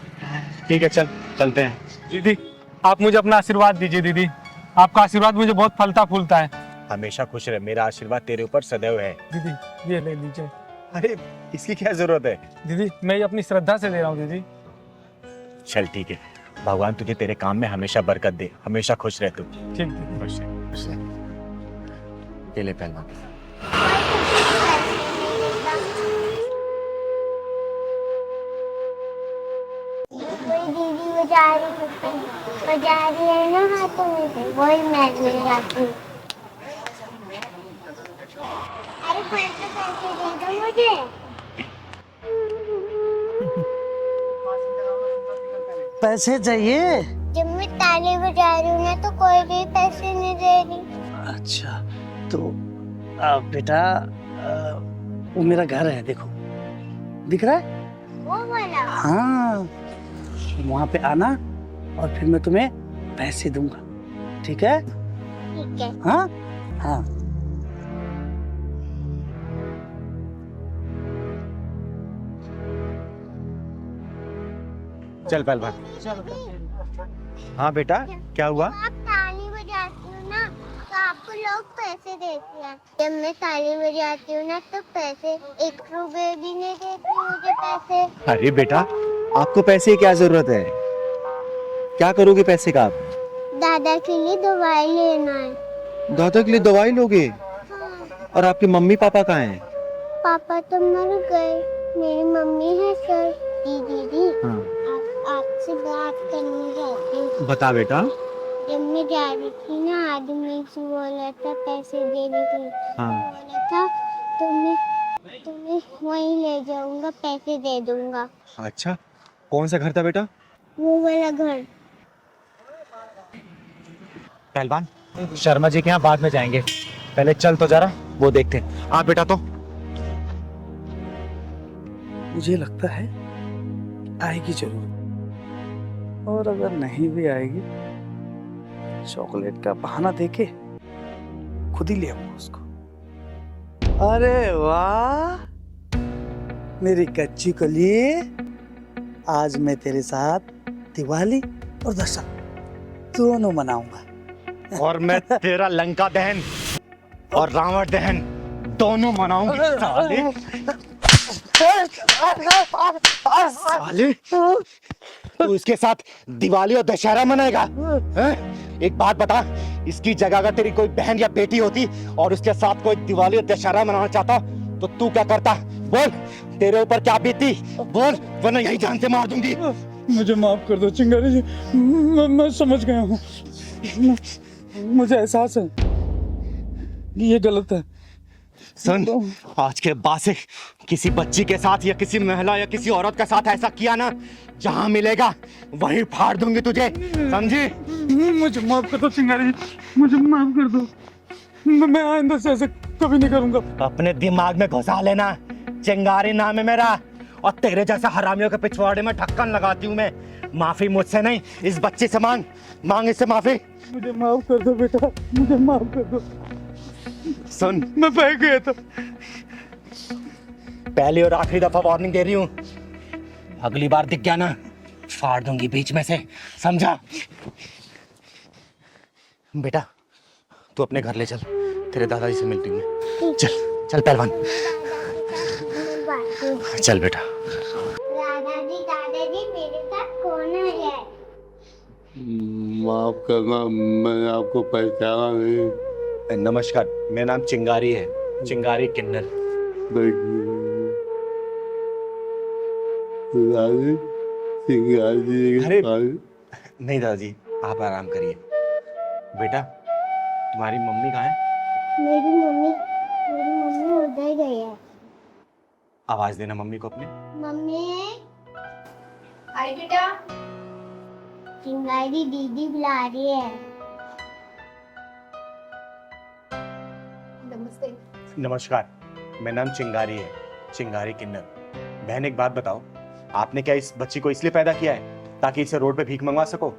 ठीक है चल चलते हैं।
दीदी आप मुझे अपना आशीर्वाद दीजिए दीदी, आपका आशीर्वाद मुझे बहुत फलता फूलता है।
हमेशा खुश रहे, मेरा आशीर्वाद तेरे ऊपर सदैव है।
दीदी ये ले लीजिए।
अरे इसकी क्या जरूरत है?
दीदी मैं ये अपनी श्रद्धा से दे रहा हूँ दीदी।
चल ठीक है, भगवान तुझे तेरे काम में हमेशा बरकत दे, हमेशा खुश रह तू।
ठीक दीदी।
खुश रह, खुश रह। ये ले पहलवान।
दीदी बजा रही है ना हाथों में से, वही मैं ले जाती हूँ। अरे पैसे दे दो मुझे।
पैसे चाहिए?
जब मैं ताली बजा रही हूँ ना तो कोई भी पैसे नहीं दे रही।
अच्छा तो बेटा वो मेरा घर है, देखो दिख रहा है?
वो वाला?
हाँ, वहाँ पे आना और फिर मैं तुम्हें पैसे दूंगा, ठीक है?
ठीक है।
हाँ हाँ।
चल पहलवान। हाँ बेटा क्या हुआ?
आप ताली बजाती हो ना तो आपको लोग पैसे देते हैं। जब मैं ताली बजाती हूँ ना तो पैसे 1 रुपए भी नहीं देती मुझे पैसे।
अरे बेटा आपको पैसे की क्या जरूरत है? क्या करोगे पैसे का आप?
दादा के लिए दवाई लेना है।
दादा के लिए दवाई लोगे?
हाँ।
और आपके मम्मी पापा कहाँ हैं?
पापा तो मर गए, मेरी मम्मी है सर। दीदी
हाँ।
आपसे बात करनी चाहती हूँ।
बता बेटा।
जब मैं जा रही थी ना आदमी से बोला था पैसे देने के लिए।
हाँ।
बोला था तुम्हें वहीं ले जाऊंगा, पैसे दे दूंगा।
अच्छा कौन सा घर था बेटा?
वो वाला घर।
पहलवान शर्मा जी के यहाँ बाद में जाएंगे, पहले चल तो जरा वो देखते हैं। आप बेटा तो
मुझे लगता है आएगी जरूर, और अगर नहीं भी आएगी चॉकलेट का बहाना देके खुद ही ले आऊंगा उसको। अरे वाह मेरी कच्ची कली, आज मैं तेरे साथ दिवाली और दशहरा दोनों मनाऊंगा।
और मैं तेरा लंका दहन और रावण दहन दोनों मनाऊंगी। साले साले तू इसके साथ दिवाली और दशहरा मनाएगा? हैं? एक बात बता, इसकी जगह अगर तेरी कोई बहन या बेटी होती और उसके साथ कोई दिवाली और दशहरा मनाना चाहता तो तू क्या करता? बोल, तेरे ऊपर क्या बीतती? बोल, वरना यही जान से मार दूंगी।
मुझे माफ कर दो चिंगारी जी, मैं समझ गया हूँ, मुझे एहसास है कि ये गलत है।
सुन, आज के बाद से किसी बच्ची के साथ या किसी महिला या किसी औरत के साथ ऐसा किया ना, जहां मिलेगा वहीं फाड़ दूंगी तुझे, समझी?
मुझे माफ कर दो चिंगारी जी, मुझे माफ कर दो, मैं आइंदा से ऐसे कभी नहीं करूंगा।
अपने दिमाग में घुसा लेना, चिंगारी नाम है मेरा, और तेरे जैसे हरामियों के पिछवाड़े में ढक्कन लगाती हूँ मैं। माफी मुझसे नहीं, इस बच्ची से मांग इससे माफी।
मुझे माफ कर दो बेटा, मुझे माफ कर दो।
सुन,
मैं बह गया था।
पहली और आखिरी दफा वार्निंग दे रही हूँ, अगली बार दिख गया ना फाड़ दूंगी बीच में से, समझा? बेटा तू अपने घर ले चल, तेरे दादाजी से मिलती हूँ मैं। चल चल पहलवान, चल बेटा।
दादाजी मेरे साथ कौन है?
माफ करना, मैंने आपको पहचाना नहीं।
नमस्कार, मेरा नाम चिंगारी है, चिंगारी किन्नर। अरे नहीं दादाजी, आप आराम करिए। बेटा तुम्हारी मम्मी कहाँ है?
मेरी मम्मी उधर गई है।
आवाज देना मम्मी को अपने।
मम्मी।
आई बेटा।
चिंगारी दीदी बुला रही है।
नमस्ते।
नमस्कार, मेरा नाम चिंगारी है, चिंगारी किन्नर। बहन एक बात बताओ, आपने क्या इस बच्ची को इसलिए पैदा किया है ताकि इसे रोड पे भीख मंगवा सको?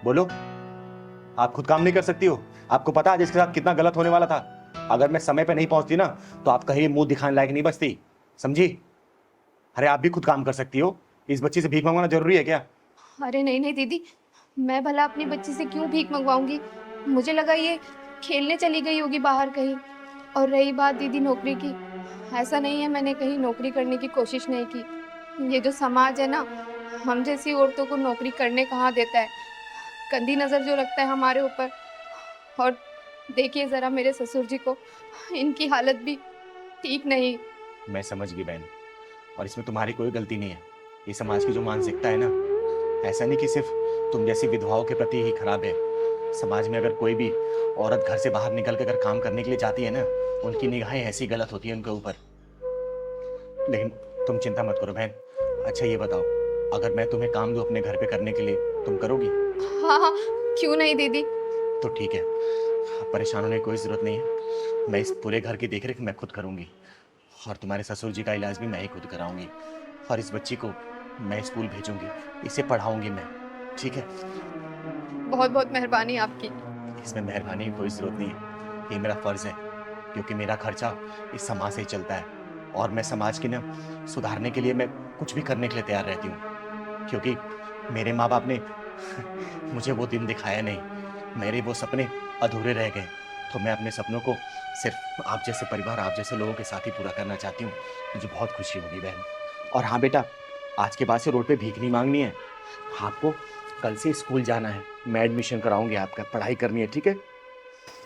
बोलो, आप खुद काम नहीं कर सकती हो? आपको पता है आज इसके साथ कितना गलत होने वाला था?
अगर मैं समय पे नहीं पहुंचती ना तो आप कहीं मुंह दिखाने लायक नहीं बचती, समझी? अरे आप भी खुद काम कर सकती हो, इस बच्ची से भीख मंगवाना जरूरी है क्या?
अरे नहीं नहीं दीदी, मैं भला अपनी बच्ची से क्यों भीख मंगवाऊंगी? मुझे लगा ये खेलने चली गई होगी बाहर कहीं। और रही बात दीदी नौकरी की, ऐसा नहीं है मैंने कहीं नौकरी करने की कोशिश नहीं की। ये जो समाज है ना, हम जैसी औरतों को नौकरी करने कहाँ देता है, गंदी नज़र जो रखता है हमारे ऊपर। और देखिए ज़रा मेरे ससुर जी को, इनकी हालत भी ठीक नहीं।
मैं समझ गई बहन, और इसमें तुम्हारी कोई गलती नहीं है। ये समाज की जो मानसिकता है ना, ऐसा नहीं कि सिर्फ तुम जैसी विधवाओं के प्रति ही खराब है। समाज में अगर कोई भी औरत घर से बाहर निकल के अगर काम करने के लिए जाती है ना, उनकी निगाहें ऐसी गलत होती है उनके ऊपर। लेकिन तुम चिंता मत करो बहन। अच्छा ये बताओ, अगर मैं तुम्हें काम दूं अपने घर पे करने के लिए, तुम करोगी?
हाँ हाँ, क्यों नहीं दीदी।
तो ठीक है, परेशान होने की कोई जरूरत नहीं है। मैं इस पूरे घर की देखरेख मैं खुद करूंगी, और तुम्हारे ससुर जी का इलाज भी मैं ही खुद कराऊंगी। और इस बच्ची को मैं स्कूल भेजूंगी, इसे पढ़ाऊंगी मैं, ठीक है?
बहुत बहुत मेहरबानी आपकी।
इसमें मेहरबानी की कोई जरूरत नहीं है, ये मेरा फर्ज है, क्योंकि मेरा खर्चा इस समाज से ही चलता है। और मैं समाज की ना सुधारने के लिए मैं कुछ भी करने के लिए तैयार रहती हूँ, क्योंकि मेरे माँ बाप ने मुझे वो दिन दिखाया नहीं, मेरे वो सपने अधूरे रह गए। तो मैं अपने सपनों को सिर्फ आप जैसे परिवार, आप जैसे लोगों के साथ ही पूरा करना चाहती हूँ। मुझे बहुत खुशी होगी बहन। और हाँ बेटा, आज के बाद से रोड पे भीख नहीं मांगनी है। आपको कल से स्कूल जाना है, मैं एडमिशन कराऊंगी आपका, पढ़ाई करनी है, ठीक है?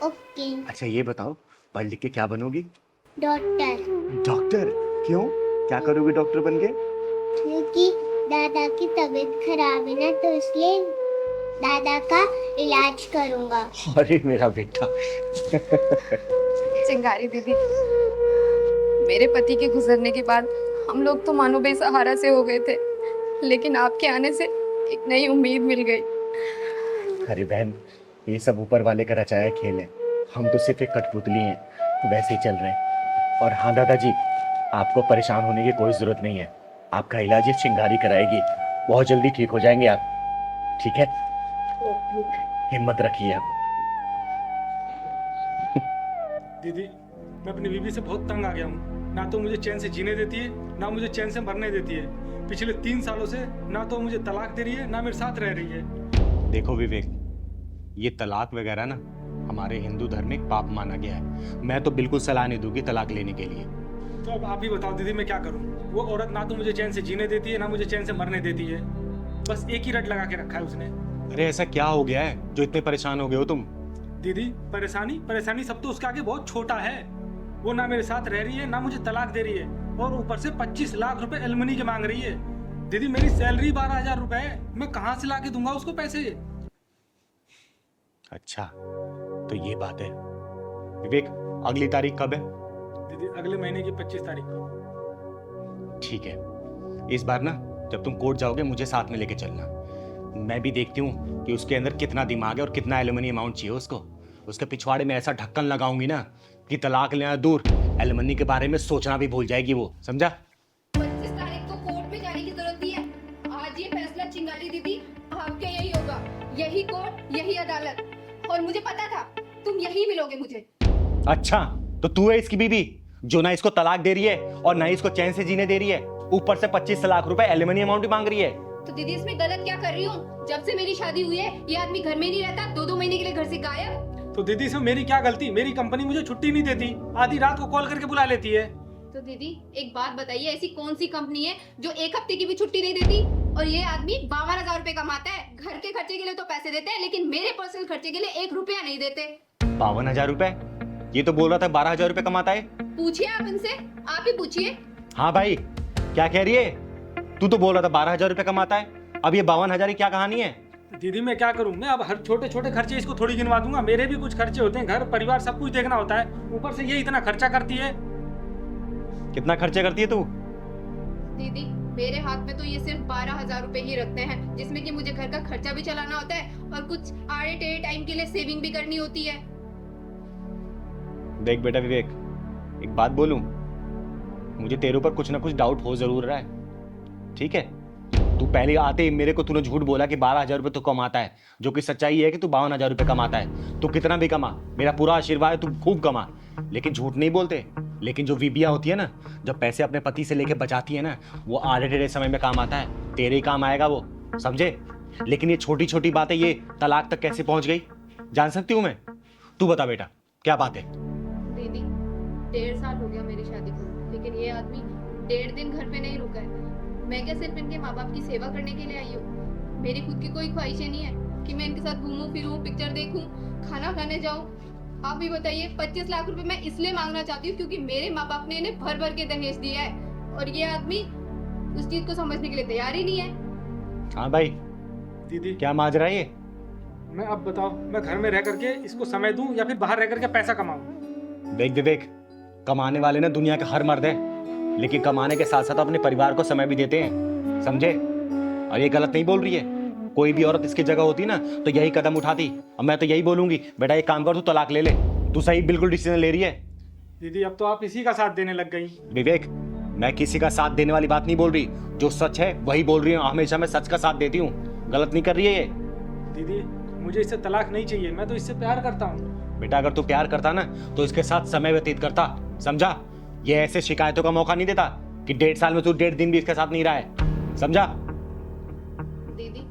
ओके।
अच्छा ये बताओ, पढ़ लिख के क्या बनोगी?
डॉक्टर।
डॉक्टर? क्यों, क्या करोगी डॉक्टर बन के?
क्योंकि दादा की तबीयत खराब है ना, तो इसलिए दादा का इलाज करूंगा।
अरे मेरा बेटा।
चिंगारी दीदी, मेरे पति के गुजरने के बाद हम लोग तो मानो बेसहारा से हो गए थे, लेकिन आपके आने से एक नई उम्मीद मिल गई।
अरे बहन, ये सब ऊपर वाले का रचाया खेल है, हम तो सिर्फ एक कठपुतली हैं, वैसे ही चल रहे हैं। और हाँ दादाजी, आपको परेशान होने की कोई जरूरत नहीं है, आपका इलाज ये चिंगारी कराएगी, बहुत जल्दी ठीक हो जाएंगे आप, ठीक है? हिम्मत रखिए आप।
दीदी, मैं अपनी बीवी से बहुत तंग आ गया हूँ। ना तो मुझे चैन से जीने देती है, ना मुझे चैन से मरने देती है। पिछले 3 सालों से ना तो मुझे तलाक दे रही है, ना मेरे साथ रह रही है।
देखो विवेक, ये तलाक वगैरह ना हमारे हिंदू धर्म में एक पाप माना गया है। मैं तो बिल्कुल सलाह नहीं दूंगी तलाक लेने के लिए।
तो अब आप ही बताओ दीदी, मैं क्या करूँ? वो औरत ना तो मुझे चैन से जीने देती है, ना मुझे चैन से मरने देती है। बस एक ही रट लगा के रखा है उसने।
अरे ऐसा क्या हो गया है जो इतने परेशान हो गए हो तुम?
दीदी, परेशानी सब तो उसके आगे बहुत छोटा है। वो ना मेरे साथ रह रही है, ना मुझे तलाक दे रही है, और ऊपर से 25 लाख रुपए एलमनी के मांग रही है। दीदी, मेरी सैलरी 12,000 रुपए है, मैं कहाँ से ला के दूंगा उसको पैसे?
अच्छा तो ये बात है। विवेक, अगली तारीख कब है?
दीदी, अगले महीने की 25 तारीख को।
ठीक है, इस बार ना जब तुम कोर्ट जाओगे मुझे साथ में लेके चलना। मैं भी देखती हूँ कि उसके अंदर कितना दिमाग है और कितना एलुमनी अमाउंट चाहिए उसको। उसके पिछवाड़े में ऐसा ढक्कन लगाऊंगी ना कि तलाक लेना दूर, एलुमनी के बारे में सोचना भी भूल जाएगी वो, समझा?
25 तारीख को कोर्ट में जाने की जरूरत नहीं है। आज ये फैसला चिंगारी दीदी आपके यही होगा, यही कोर्ट, यही अदालत। और मुझे पता था तुम यही मिलोगे मुझे।
अच्छा, तो तू है इसकी बीवी जो ना इसको तलाक दे रही है और ना इसको चैन से जीने दे रही है, ऊपर से 25 लाख रुपए एलुमनी अमाउंट भी मांग रही है।
तो दीदी इसमें गलत क्या कर रही हूँ? जब से मेरी शादी हुई है ये आदमी घर में नहीं रहता, 2-2 महीने के लिए घर से गायब।
तो दीदी इसमें मेरी क्या गलती? मेरी कंपनी मुझे छुट्टी नहीं देती, आधी रात को कॉल करके बुला लेती है।
तो दीदी एक बात बताइए, ऐसी कौन सी कंपनी है जो 1 हफ्ते की भी छुट्टी नहीं देती? और ये आदमी 52,000 रुपए कमाता है, घर के खर्चे के लिए तो पैसे देते हैं, लेकिन मेरे पर्सनल खर्चे के लिए 1 रुपया नहीं देते।
52,000 रुपए? ये तो बोल रहा था 12,000 रुपए कमाता है।
पूछिए आप इनसे, आप ही पूछिए।
हाँ भाई, क्या कह रही है? तू तो बोल रहा था 12,000 रुपए कमाता है, अब ये 52,000 की क्या कहानी है?
दीदी मैं क्या करूं? मैं अब हर छोटे छोटे खर्चे इसको थोड़ी गिनवा दूंगा? मेरे भी कुछ खर्चे होते हैं, घर परिवार सब कुछ देखना होता है, ऊपर से ये इतना खर्चा करती है।
कितना खर्चे करती है तू?
दीदी मेरे हाथ में तो ये सिर्फ 12,000 रुपए ही रखते हैं, जिसमें कि मुझे घर का खर्चा भी चलाना होता है और कुछ आड़े टेढ़े टाइम के लिए सेविंग भी करनी होती है।
देख बेटा विवेक, एक बात बोलूं, मुझे तेरे ऊपर कुछ ना कुछ डाउट हो जरूर रहा है, ठीक है? तू पहले आते ही मेरे को तूने झूठ बोला कि 12,000 रुपए तू कमाता है, जो कि सच्चाई है कि तू 52,000 रुपए कमाता है। तू कितना भी कमा, मेरा पूरा आशीर्वाद है, तू खूब कमा,
लेकिन झूठ नहीं बोलते। लेकिन जो बीबियां होती है ना, जब पैसे अपने पति से लेके बचाती है ना, वो आधे टेढ़े समय में काम आता है। तेरे ही काम आएगा वो, समझे? लेकिन ये छोटी छोटी बातें ये तलाक तक कैसे पहुंच गई, जान सकती हूँ मैं? तू बता बेटा, क्या बात है?
दीदी 1.5 साल हो गया मेरी शादी को, लेकिन ये आदमी 1.5 दिन घर पे नहीं रुका है। मैं क्या सिर्फ इनके माँ बाप की सेवा करने के लिए आई हूँ? मेरी खुद की कोई ख्वाहिशें नहीं है कि मैं इनके साथ घूमूं फिरूं, पिक्चर देखूं, खाना खाने जाऊं। आप भी बताइए, 25 लाख रुपए मैं इसलिए मांगना चाहती हूँ क्योंकि मेरे माँ बाप ने इन्हें भर भर के दहेज दिया है, और ये आदमी उस चीज को समझने के लिए तैयार ही नहीं है।
हाँ भाई,
दीदी
क्या माजरा है ये?
मैं अब बताओ, मैं घर में रह करके इसको समय दूं या फिर बाहर रह करके पैसा कमाऊं?
देख विवेक, कमाने वाले ना दुनिया का हर मर्द है, लेकिन कमाने के साथ साथ अपने परिवार को समय भी देते हैं, समझे? और ये गलत नहीं बोल रही है। कोई भी औरत इसकी जगह होती ना तो यही कदम उठाती। अब मैं तो यही बोलूंगी, बेटा एक काम कर, तू तलाक ले ले। तू सही बिल्कुल डिसीजन ले रही है।
दीदी अब तो आप इसी का साथ देने लग गई।
विवेक, मैं किसी का साथ देने वाली बात नहीं बोल रही, जो सच है वही बोल रही हूँ। हमेशा मैं सच का साथ देती हूँ, गलत नहीं कर रही है ये।
दीदी मुझे इससे तलाक नहीं चाहिए, मैं तो इससे प्यार करता हूँ।
बेटा अगर तू प्यार करता ना तो इसके साथ समय व्यतीत करता, समझा? ये ऐसे शिकायतों का मौका नहीं देता कि 1.5 साल में तू 1.5 दिन भी इसके साथ नहीं रहा है, समझा?
दीदी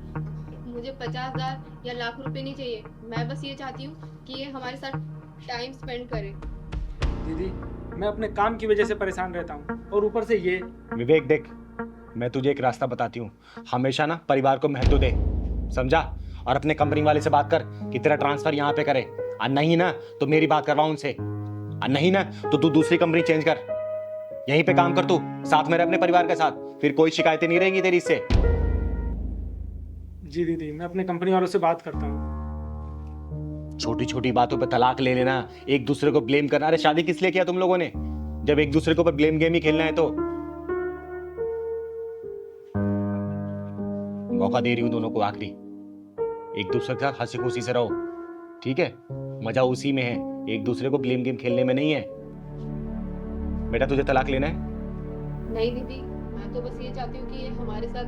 मुझे 50,000 या लाख रुपए नहीं चाहिए, मैं बस ये चाहती हूँ कि ये हमारे साथ टाइम स्पेंड करे।
दीदी मैं अपने काम की वजह से परेशान रहता हूँ, और ऊपर से ये।
विवेक देख, मैं तुझे एक रास्ता बताती हूँ, हमेशा ना परिवार को महत्व दे, समझा? और अपने कंपनी वाले से बात कर कि तेरा ट्रांसफर यहाँ पे करे, और नहीं ना तो मेरी बात करवा उनसे, और नहीं ना तो तू दूसरी कंपनी चेंज कर, यहीं पे काम कर तू, साथ में रह अपने परिवार के साथ, फिर कोई शिकायतें नहीं रहेंगी तेरी इससे।
जी दीदी, मैं अपने कंपनी वालों से बात करता हूँ।
छोटी छोटी बातों पे तलाक ले लेना, एक दूसरे को ब्लेम करना। अरे शादी किस लिए किया तुम लोगों ने, जब एक दूसरे को ऊपर ब्लेम गेम ही खेलना है? तो मौका दे रही हूं दोनों को आखिरी, एक दूसरे के साथ हंसी खुशी से रहो, ठीक है? मजा उसी में है, एक दूसरे को ब्लेम गेम खेलने में नहीं है। बेटा तुझे तलाक लेना है?
नहीं दीदी, मैं तो बस ये चाहती हूँ कि ये हमारे साथ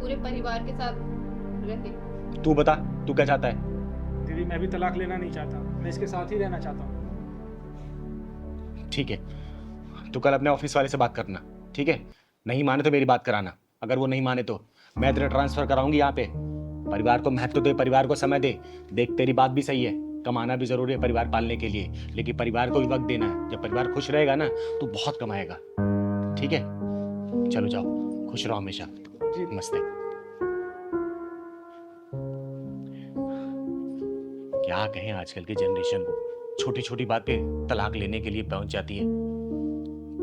पूरे परिवार के साथ रहे।
तू बता, तू क्या चाहता है?
दीदी मैं भी तलाक लेना नहीं चाहता, मैं इसके साथ ही रहना चाहता हूँ।
ठीक है, तू कल अपने ऑफिस वाले से बात करना, ठीक है? नहीं माने तो मेरी बात कराना, अगर वो नहीं माने तो मैं तेरा ट्रांसफर कराऊंगी यहाँ पे। परिवार को महत्व दे, परिवार को समय दे। देख तेरी बात भी सही है, कमाना भी जरूरी है परिवार पालने के लिए, लेकिन परिवार को भी वक्त देना है। जब परिवार खुश रहेगा ना तो बहुत कमाएगा, ठीक है? चलो जाओ, खुश रहो हमेशा। नमस्ते। क्या कहें आजकल की जनरेशन को, छोटी छोटी बात पे तलाक लेने के लिए पहुंच जाती है,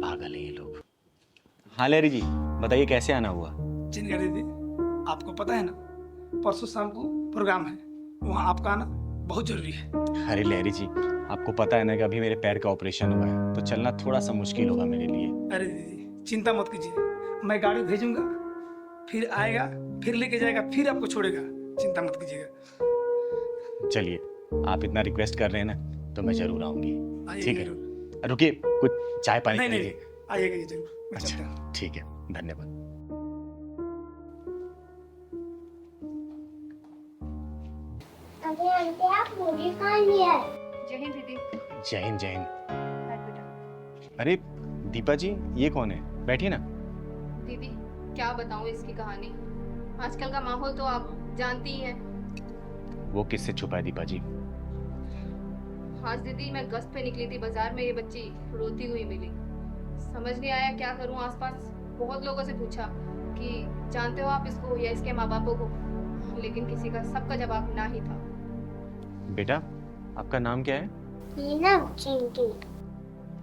पागल है ये लोग। हाँ लहरी जी बताइए, कैसे आना हुआ?
चिंगा दीदी, आपको पता है ना परसों शाम को प्रोग्राम है, वहाँ आपका आना बहुत जरूरी है।
अरे लहरी जी, आपको पता है ना कि अभी मेरे पैर का ऑपरेशन हुआ है, तो चलना थोड़ा सा मुश्किल होगा मेरे लिए।
अरे दीदी चिंता मत कीजिए, मैं गाड़ी भेजूंगा, फिर आएगा, फिर लेके जाएगा, फिर आपको छोड़ेगा, चिंता मत कीजिएगा।
चलिए, आप इतना रिक्वेस्ट कर रहे हैं ना तो मैं जरूर आऊंगी, ठीक है? रुकिए, कुछ चाय पानी
नहीं
पीजिए।
आइएगा ये जरूर। मैं चलता हूँ।
अच्छा ठीक है, धन्यवाद।
जय हिंद दीदी।
जय हिंद जय हिंद। अरे दीपा जी, ये कौन है? बैठिए ना।
दीदी क्या बताऊं इसकी कहानी, आजकल का माहौल तो आप जानती ही हैं।
वो किससे छुपा है दीपा जी?
आज दीदी मैं गश्त पे निकली थी बाजार में, ये बच्ची रोती हुई मिली, समझ नहीं आया क्या करूं। आसपास बहुत लोगों से पूछा कि जानते हो आप इसको या इसके माँ बापों को, लेकिन किसी का सबका जवाब ना ही था।
बेटा आपका नाम क्या है?
मीना चिंकी।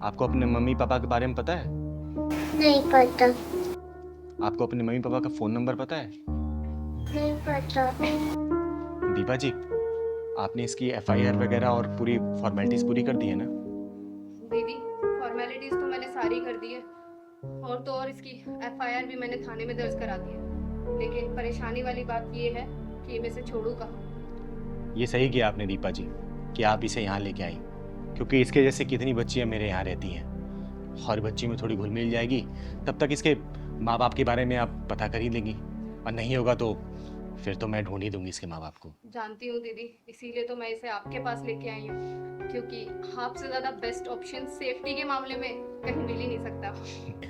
आपको अपने मम्मी पापा के बारे में पता है?
नहीं पता।
आपको अपने मम्मी पापा का फोन नंबर पता है?
नहीं पता।
दीपा जी, आपने इसकी FIR वगैरह और पूरी फॉर्मेलिटीज पूरी कर दी है ना?
दीदी फॉर्मेलिटीज तो मैंने सारी कर दी है, और तो और इसकी FIR भी मैंने थाने में दर्ज करा दी है, लेकिन परेशानी वाली बात ये है कि मैं इसे छोड़ूं कहाँ।
ये सही किया आपने दीपा जी कि आप इसे यहाँ लेके आई, क्योंकि इसके जैसे कितनी बच्चियाँ मेरे यहाँ रहती हैं, हर बच्ची में थोड़ी घुल मिल जाएगी, तब तक इसके माँ बाप के बारे में आप पता कर ही लेंगी, और नहीं होगा तो
फिर तो मैं ढूंढ ही दूंगी इसके माँ बाप को।
जानती हूँ दीदी, इसीलिए तो मैं इसे आपके पास लेके आई हूँ, क्योंकि आपसे ज्यादा बेस्ट ऑप्शन सेफ्टी के मामले में कहीं मिल ही नहीं सकता।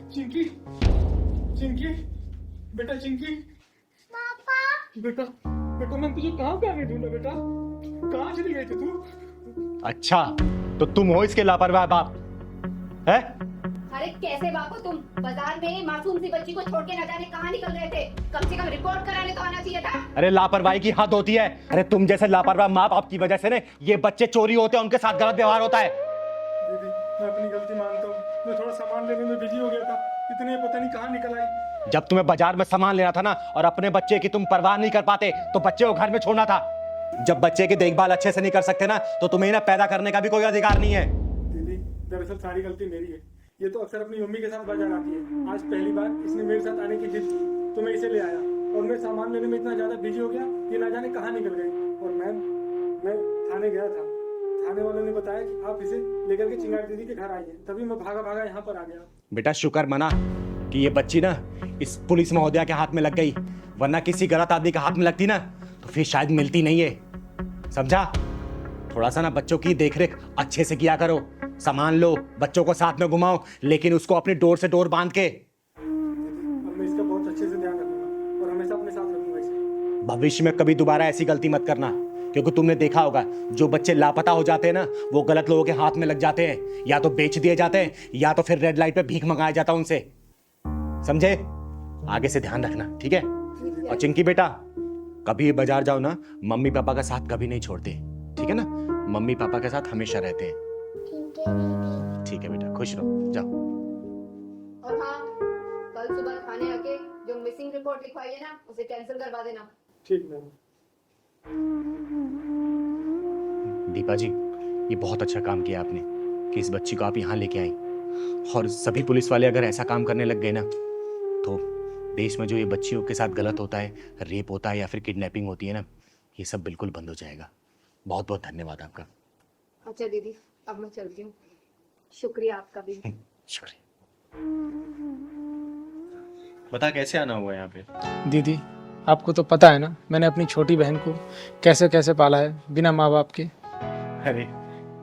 चिंकी, चिंकी, बेटा चिंकी। बेटा, बेटा मैं तुझे कहाँ पे आने ढूंढा बेटा? कहाँ चली गई थी तू?
अच्छा, तो तुम हो इसके लापरवाह बाप, है?
अरे कैसे बापू तुम बाजार में मासूम सी बच्ची को छोड़ के न जाने कहाँ निकल रहे थे? कम से कम रिपोर्ट कराने तो आना चाहिए था।
अरे लापरवाही की हद होती है। अरे तुम जैसे लापरवाह माँ बाप की वजह से ना ये बच्चे चोरी होते हैं, उनके साथ गलत व्यवहार होता है।
दीदी मैं अपनी गलती मानता हूँ, मैं थोड़ा सामान लेने में बिजी हो गया था, इतने पता नहीं कहाँ निकल आई।
जब तुम्हें बाजार में सामान लेना था ना और अपने बच्चे की तुम परवाह नहीं कर पाते तो बच्चे को घर में छोड़ना था। जब बच्चे की देखभाल अच्छे से नहीं कर सकते ना तो तुम्हें ना पैदा करने का भी कोई अधिकार नहीं है।
दीदी दरअसल सारी गलती मेरी है, ये तो अक्सर अपनी मम्मी के साथ बाजार आती है। आज पहली बार इसने मेरे साथ आने की जिद की तो मैं इसे ले आया और मैं सामान लेने में इतना ज्यादा बिजी हो गया ये ना जाने कहाँ निकल गई। और मैं थाने गया था, थाने वालों ने बताया कि आप इसे लेकर के चिंगारी दीदी के घर आइए, तभी मैं भागा भागा यहाँ पर आ गया।
बेटा शुक्र मना कि ये बच्ची ना इस पुलिस महोदया के हाथ में लग गई, वरना किसी गलत आदमी के हाथ में लगती ना तो फिर शायद मिलती नहीं है। समझा? थोड़ा सा ना बच्चों की देखरेख अच्छे से किया करो, सामान लो, बच्चों को साथ में घुमाओ, लेकिन उसको अपनी डोर से डोर बांध के।
अब मैं इसका बहुत अच्छे से ध्यान रखूंगा और हमेशा अपने साथ रखूंगा इसे।
भविष्य में कभी दोबारा ऐसी गलती मत करना, क्योंकि तुमने देखा होगा जो बच्चे लापता हो जाते हैं ना वो गलत लोगों के हाथ में लग जाते हैं, या तो बेच दिए जाते हैं या तो फिर रेड लाइट पे भीख मंगाया जाता है उनसे। समझे? आगे से ध्यान रखना, ठीक है? और चिंकी बेटा कभी भी बाजार जाओ ना मम्मी पापा का साथ कभी नहीं छोड़ते, ठीक है ना? मम्मी पापा के साथ हमेशा रहते हैं। ठीक है बेटा, खुश रहो, जाओ।
और हाँ, कल सुबह थाने आके जो मिसिंग रिपोर्ट लिखवाई है ना उसे कैंसिल करवा देना।
ठीक मैम।
दीपा जी, ये बहुत अच्छा काम किया आपने कि इस बच्ची को आप यहाँ लेके आई। और सभी पुलिस वाले अगर ऐसा काम करने लग गए ना तो देश में जो ये बच्चियों के साथ गलत होता है, रेप होता है या फिर किडनैपिंग होती है ना, ये सब बिल्कुल बंद हो जाएगा। बहुत बहुत धन्यवाद आपका।
अच्छा दीदी, अब मैं चलती हूँ। शुक्रिया आपका भी।
शुक्रिया। बता कैसे आना हुआ यहाँ पे?
दीदी आपको तो पता है ना मैंने अपनी छोटी बहन को कैसे कैसे पाला है बिना माँ बाप के।
अरे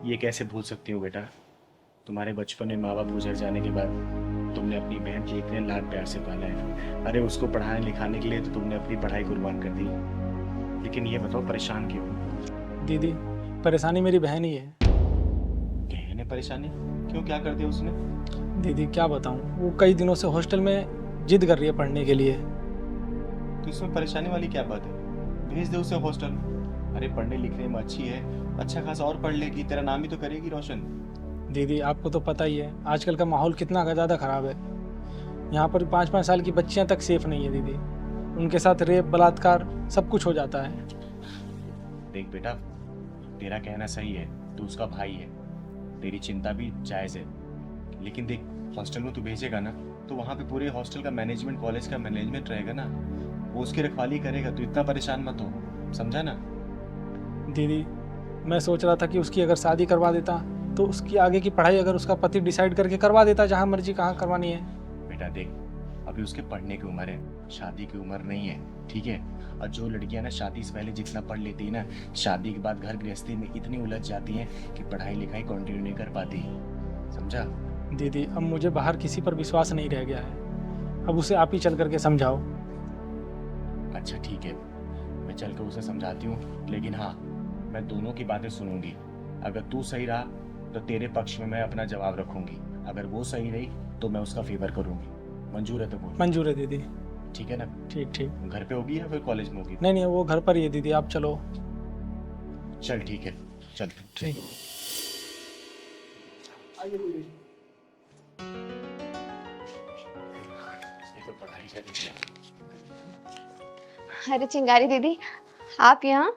ये कैसे भूल सकती हूँ बेटा, तुम्हारे बचपन में माँ बाप गुजर जाने के बाद तुमने अपनी बहन की इतने लाड प्यार से पाला है। अरे उसको पढ़ाने लिखाने के लिए तो तुमने अपनी पढ़ाई कुर्बान कर दी, लेकिन ये बताओ परेशान क्यों?
दीदी परेशानी मेरी बहन ही है।
बहन है परेशानी? क्यों, क्या कर दिया उसने?
दीदी क्या बताऊँ, वो कई दिनों से हॉस्टल में जिद कर रही है पढ़ने के लिए।
तो इसमें परेशानी वाली क्या बात है? भेज दे उसे हॉस्टल। अरे पढ़ने लिखने में अच्छी है, अच्छा खासा और पढ़ लेगी, तेरा नाम ही तो करेगी रोशन।
दीदी आपको तो पता ही है आजकल का माहौल कितना ज़्यादा ख़राब है। यहाँ पर 5-5 साल की बच्चियाँ तक सेफ नहीं है दीदी, उनके साथ रेप बलात्कार सब कुछ हो जाता है।
देख बेटा, तेरा कहना सही है, तू उसका भाई है, तेरी चिंता भी जायज़ है, लेकिन देख हॉस्टल में तू भेजेगा ना तो वहाँ पे पूरे हॉस्टल का मैनेजमेंट, कॉलेज का मैनेजमेंट रहेगा ना, वो उसकी रखवाली करेगा। तू इतना परेशान मत हो, समझा ना?
दीदी मैं सोच रहा था कि उसकी अगर शादी करवा देता तो उसकी आगे की पढ़ाई अगर उसका पति डिसाइड करके करवा देता, जहाँ मर्जी कहाँ करवानी है।
बेटा देख, अभी उसके पढ़ने की उम्र है, शादी की उम्र नहीं है, ठीक है? और जो लड़कियां ना शादी से पहले जितना पढ़ लेती है ना, शादी के बाद घर गृहस्थी में इतनी उलझ जाती हैं कि पढ़ाई लिखाई कंटिन्यू नहीं कर पाती, समझा?
दीदी अब मुझे बाहर किसी पर विश्वास नहीं रह गया है, अब उसे आप ही चल करके समझाओ।
अच्छा ठीक है, मैं चल कर उसे समझाती हूँ, लेकिन हाँ मैं दोनों की बातें सुनूंगी। अगर तू सही रहा तो तेरे पक्ष में मैं अपना जवाब रखूंगी, अगर वो सही रही तो मैं उसका फेवर करूंगी। मंजूर है तो बोल।
मंजूर है दीदी।
ठीक है ना?
ठीक ठीक।
घर पे होगी या फिर कॉलेज में होगी?
नहीं नहीं वो घर पर ही है दीदी, आप चलो।
चल ठीक है, चल
ठीक।
आइए दीदी।
तो पढ़ाई करेंगे।
अरे चिंगारी दीदी आप यहाँ?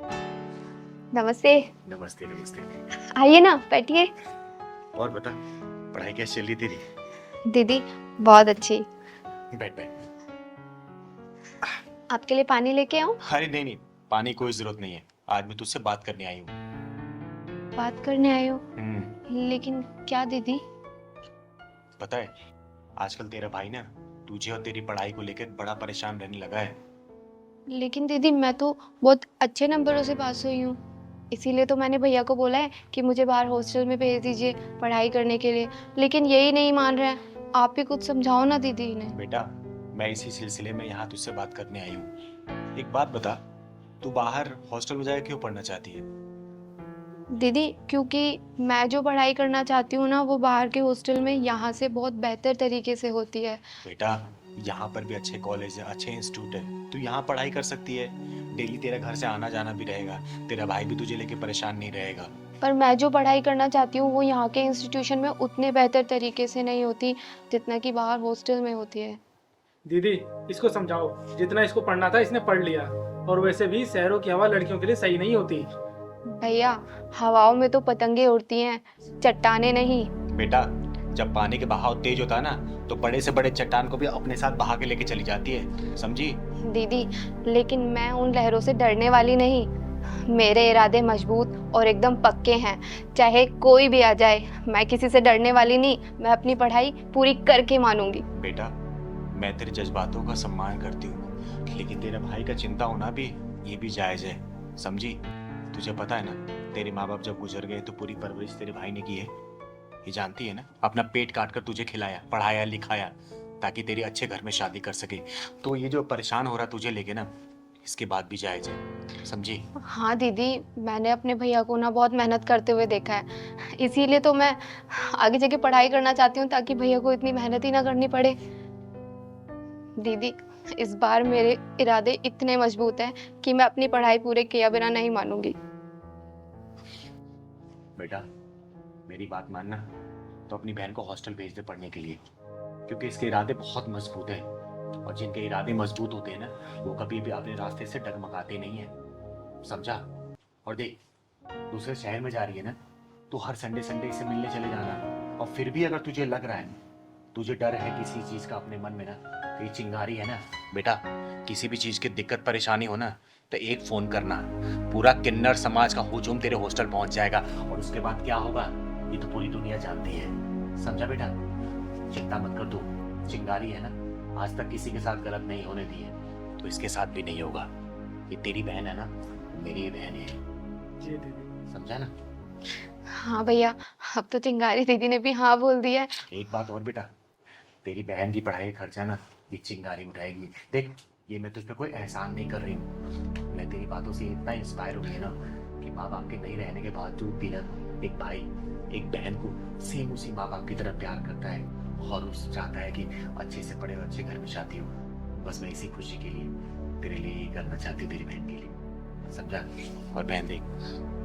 नमस्ते।
नमस्ते नमस्ते।
आइए ना बैठिए।
और बता पढ़ाई कैसी चल रही तेरी?
दीदी बहुत अच्छी।
बैठ बैठ।
आपके लिए पानी लेके आऊं?
अरे नहीं नहीं, पानी की कोई जरूरत नहीं है, आज मैं तुझसे बात करने आई हूँ।
बात करने आए हो? लेकिन क्या दीदी?
पता है आजकल तेरा भाई ना तुझे और तेरी पढ़ाई को लेकर बड़ा परेशान रहने लगा है।
लेकिन दीदी मैं तो बहुत अच्छे नंबरों से पास हुई हूँ, इसीलिए तो मैंने भैया को बोला है कि मुझे बाहर हॉस्टल में भेज दीजिए पढ़ाई करने के लिए, लेकिन यही नहीं मान रहे हैं। आप ही कुछ समझाओ ना दीदी इन्हें।
बेटा मैं इसी सिलसिले में यहाँ तुझसे बात करने आई हूँ। एक बात बता, तू बाहर हॉस्टल में जाकर क्यों पढ़ना चाहती है?
दीदी क्योंकि मैं जो पढ़ाई करना चाहती हूँ ना वो बाहर के हॉस्टल में यहाँ से बहुत बेहतर तरीके से होती है।
बेटा यहाँ पर भी अच्छे कॉलेज है, अच्छे इंस्टीट्यूट है, तू यहाँ पढ़ाई कर सकती है। डेली तेरा घर से आना जाना भी रहेगा, तेरा भाई भी तुझे लेके परेशान नहीं रहेगा।
पर मैं जो पढ़ाई करना चाहती हूँ वो यहाँ के इंस्टीट्यूशन में उतने बेहतर तरीके से नहीं होती जितना कि बाहर हॉस्टल में होती है।
दीदी इसको समझाओ, जितना इसको पढ़ना था इसने पढ़ लिया, और वैसे भी शहरों की हवा लड़कियों के लिए सही नहीं होती।
भैया हवाओं में तो पतंगे उड़ती हैं, चट्टाने नहीं।
बेटा जब पानी के बहाव तेज होता है ना तो बड़े से बड़े चट्टान को भी अपने साथ बहा के लेके चली जाती है, समझी?
दीदी लेकिन मैं उन लहरों से डरने वाली नहीं, मेरे इरादे मजबूत और एकदम पक्के हैं। चाहे कोई भी आ जाए मैं किसी से डरने वाली नहीं, मैं अपनी पढ़ाई पूरी करके मानूंगी।
बेटा मैं तेरे जज्बातों का सम्मान करती हूँ, लेकिन तेरे भाई का चिंता होना भी ये भी जायज है, समझी? तुझे पता है ना तेरे माँ बाप जब गुजर गए तो पूरी परवरिश तेरे भाई ने की है, ये जानती है ना? अपना पेट काट कर तुझे खिलाया, पढ़ाया, लिखाया ताकि तेरी अच्छे घर में शादी कर सके। तो ये जो परेशान हो रहा तुझे लेके ना, इसके बाद भी जायज है, समझी?
हाँ दीदी मैंने अपने भैया को ना बहुत मेहनत करते हुए देखा है, इसीलिए तो मैं आगे जाके पढ़ाई करना चाहती हूँ ताकि भैया को इतनी मेहनत ही ना करनी पड़े। दीदी इस बार मेरे इरादे इतने मजबूत हैं कि मैं अपनी पढ़ाई पूरे किया बिना नहीं मानूंगी।
बेटा मेरी बात मानना तो अपनी बहन को हॉस्टल भेज दे पढ़ने के लिए, क्योंकि इसके इरादे बहुत मजबूत है, और जिनके इरादे मजबूत होते हैं ना वो कभी भी अपने रास्ते से डगमगाते नहीं है, समझा? और देख दूसरे शहर में जा रही है ना, तो हर संडे संडे इसे मिलने चले जाना। और फिर भी अगर तुझे लग रहा है, तुझे डर है किसी चीज का अपने मन में ना, तो ये चिंगारी है ना बेटा, किसी भी चीज की दिक्कत परेशानी हो ना तो एक फोन करना, पूरा किन्नर समाज का हुजूम तेरे हॉस्टल पहुंच जाएगा, और उसके बाद क्या होगा ये तो पूरी दुनिया जानती है, समझा बेटा? चिंता मत कर, तू चिंगारी है ना, आज तक किसी के साथ गलत नहीं होने दी है तो इसके साथ भी नहीं होगा। ये तेरी बहन है ना, मेरी बहन है,
जी दीदी
समझा ना?
हाँ भैया अब तो चिंगारी दीदी ने भी हाँ बोल दिया है।
एक बात और बेटा, तेरी बहन की पढ़ाई का खर्चा ना ये चिंगारी उठाएगी। देख ये मैं तुझ पे कोई एहसान नहीं कर रही हूँ, मैं तेरी बातों से इतना इंस्पायर हुई है ना कि माँ बाप के नहीं रहने के बावजूद भी ना एक भाई एक बहन को सेम उसी माँ बाप की तरह प्यार करता है, और उस चाहता है कि अच्छे से पढ़े और अच्छे घर में शादी हो। बस मैं इसी खुशी के लिए तेरे लिए ये करना चाहती हूँ, तेरी बहन के लिए, समझा? और बहन देख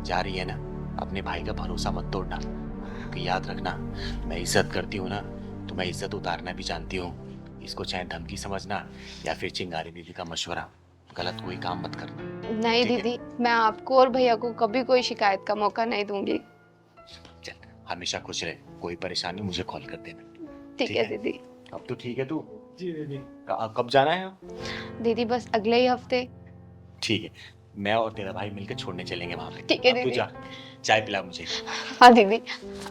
जा रही है ना, अपने भाई का भरोसा मत तोड़ना, क्योंकि याद रखना मैं इज्जत करती हूँ ना तो मैं इज्जत उतारना भी जानती हूँ। इसको चाहे धमकी समझना या फिर चिंगारी दीदी का मशवरा, गलत कोई काम मत करना।
नहीं दीदी मैं आपको और भैया को कभी कोई शिकायत का मौका नहीं दूंगी।
चल हमेशा खुश रहे, कोई परेशानी मुझे कॉल कर देना।
ठीक है दीदी।
अब तो ठीक है तू?
जी दीदी।
कब जाना है?
दीदी बस अगले ही हफ्ते।
ठीक है, मैं और तेरा भाई मिलकर छोड़ने चलेंगे वहाँ पे।
ठीक है
अब तू
दीदी।
जा, चाय पिला मुझे।
हाँ दीदी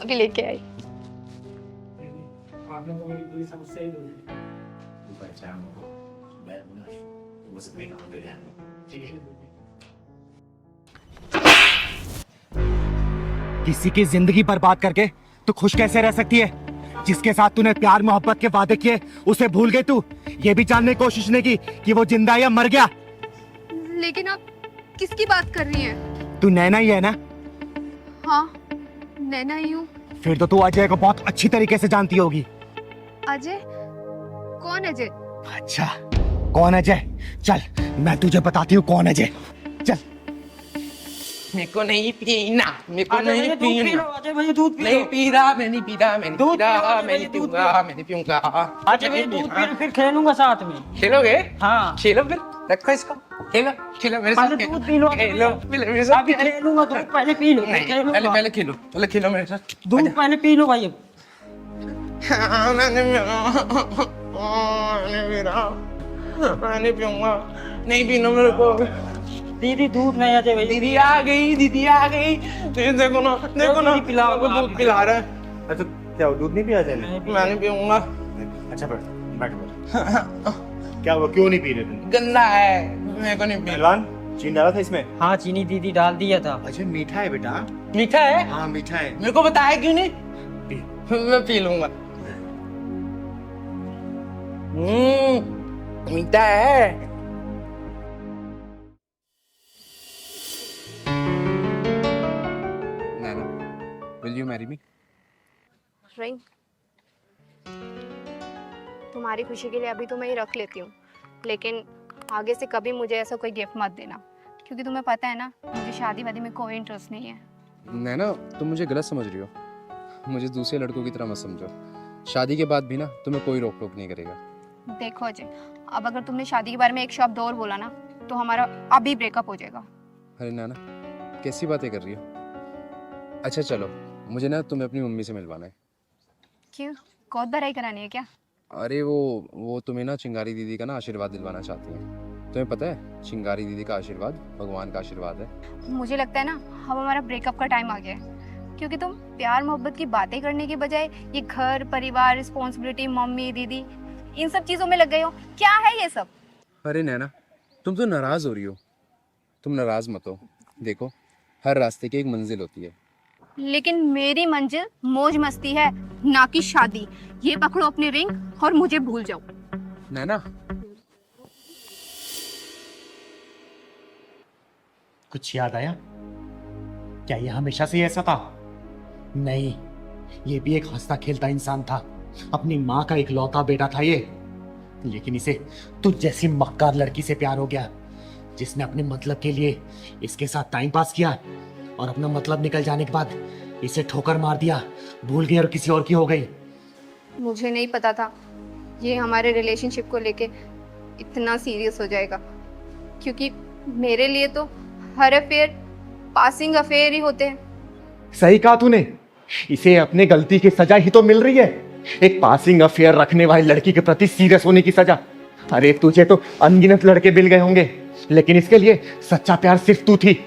अभी लेके आई।
आपने तो मेरी पूरी समस्या ही दूर की।
तू पहचान हो, मैं हूं ना, वो सब मेरे काम पे ध्यान दे, ठीक है?
किसी की जिंदगी बर्बाद करके तू खुश कैसे रह सकती है? जिसके साथ तूने प्यार मोहब्बत के वादे किए उसे भूल गई तू, ये भी जानने की कोशिश नहीं की कि वो जिंदा है या मर गया।
लेकिन आप किसकी बात कर रही हैं?
तू नैना ही है ना?
हाँ नैना ही हूँ।
फिर तो तू अजय को बहुत अच्छी तरीके से जानती होगी।
अजय? कौन अजय?
अच्छा कौन अजय? चल मैं तुझे बताती हूँ कौन अजय। चल।
मेरे को नहीं पीना, मेरे को नहीं पीना,
अजय भैया दूध
नहीं पी रहा, मैं नहीं पी रहा, मैं नहीं पी रहा, मैं नहीं पीऊंगा, मैं नहीं पीऊंगा।
अजय भैया दूध पी लो, फिर खेलूंगा साथ में।
खेलोगे?
हाँ
खेलो फिर, रखो इसको, खेलो खेलो मेरे साथ,
पहले दूध पी लो,
खेलो मेरे साथ,
अभी खेलूंगा, दूध पहले पी लो,
पहले पहले खेलो, पहले खेलो मेरे साथ,
दूध पहले पी लो भाई।
मैंने पीऊंगा, नहीं पीना मेरे को।
दीदी दूध नहीं अजय भैया।
दीदी आ गई, दीदी आ गई, देखो ना आपको दूध पिला रहा है।
अच्छा क्या दूध नहीं पिया जाए?
मैं नहीं पीऊंगा।
अच्छा बैठ बैठ बैठ। क्या हुआ, क्यों नहीं पी रहे तुम?
गंदा है। मेरे को नहीं पीना।
पहलवान चीनी डाला था इसमें?
हाँ चीनी दीदी डाल दिया था।
अच्छा मीठा है बेटा?
मीठा है?
हाँ मीठा है।
मेरे को बताया क्यों नहीं? मैं पी लूंगा। मीठा है।
नैना, will you marry me?
Ring तुम्हारी खुशी के लिए अभी तो मैं ये रख लेती हूँ, लेकिन आगे से कभी मुझे ऐसा कोई गिफ्ट मत देना, क्योंकि तुम्हें पता है ना मुझे शादी वादी में कोई इंटरेस्ट नहीं है।
नैना, तुम मुझे गलत समझ रही हो। मुझे दूसरे लड़कों की तरह मत समझो। शादी के बाद भी ना तुम्हें कोई रोक टोक नहीं करेगा।
देखो अजय, अब अगर तुमने शादी के बारे में एक शब्द और बोला ना तो हमारा अभी ब्रेकअप हो जाएगा।
अरे नैना, कैसी बातें कर रही हो? अच्छा चलो, मुझे ना तुम्हें अपनी मम्मी से मिलवाना है।
क्यों, बहुत बड़ाई करानी है क्या?
अरे वो तुम्हें ना चिंगारी दीदी का ना आशीर्वाद दिलवाना चाहती है। तुम्हें पता है चिंगारी दीदी का आशीर्वाद भगवान का आशीर्वाद है।
मुझे लगता है ना अब हमारा ब्रेकअप का टाइम आ गया है, क्योंकि तुम प्यार मोहब्बत की बातें करने के बजाय ये घर परिवार रिस्पॉन्सिबिलिटी मम्मी दीदी इन सब चीज़ों में लग गए हो। क्या है ये सब?
अरे नैना, तुम तो नाराज़ हो रही हो। तुम नाराज़ मत हो। देखो, हर रास्ते की एक मंजिल होती है।
लेकिन मेरी मंजिल मौज मस्ती है, ना कि शादी। ये पकड़ो अपनी रिंग और मुझे भूल जाओ।
नैना,
कुछ याद आया? क्या ये हमेशा से ऐसा था? नहीं, ये भी एक हंसता खेलता इंसान था। अपनी माँ का इकलौता बेटा था ये, लेकिन इसे तुझ जैसी मक्कार लड़की से प्यार हो गया, जिसने अपने मतलब के लिए इसके साथ टाइम पास किया और अपना मतलब निकल जाने के बाद इसे ठोकर मार दिया, भूल गई और किसी और की हो गई।
मुझे नहीं पता था ये हमारे रिलेशनशिप को लेके इतना सीरियस हो जाएगा, क्योंकि मेरे लिए तो हर अफेयर पासिंग अफेयर ही होते हैं।
सही कहा तूने, इसे अपने गलती की सजा ही तो मिल रही है, एक पासिंग अफेयर रखने वाली लड़की के प्रति सीरियस होने की सजा। अरे तुझे तो अनगिनत लड़के मिल गए होंगे, लेकिन इसके लिए सच्चा प्यार सिर्फ तू थी।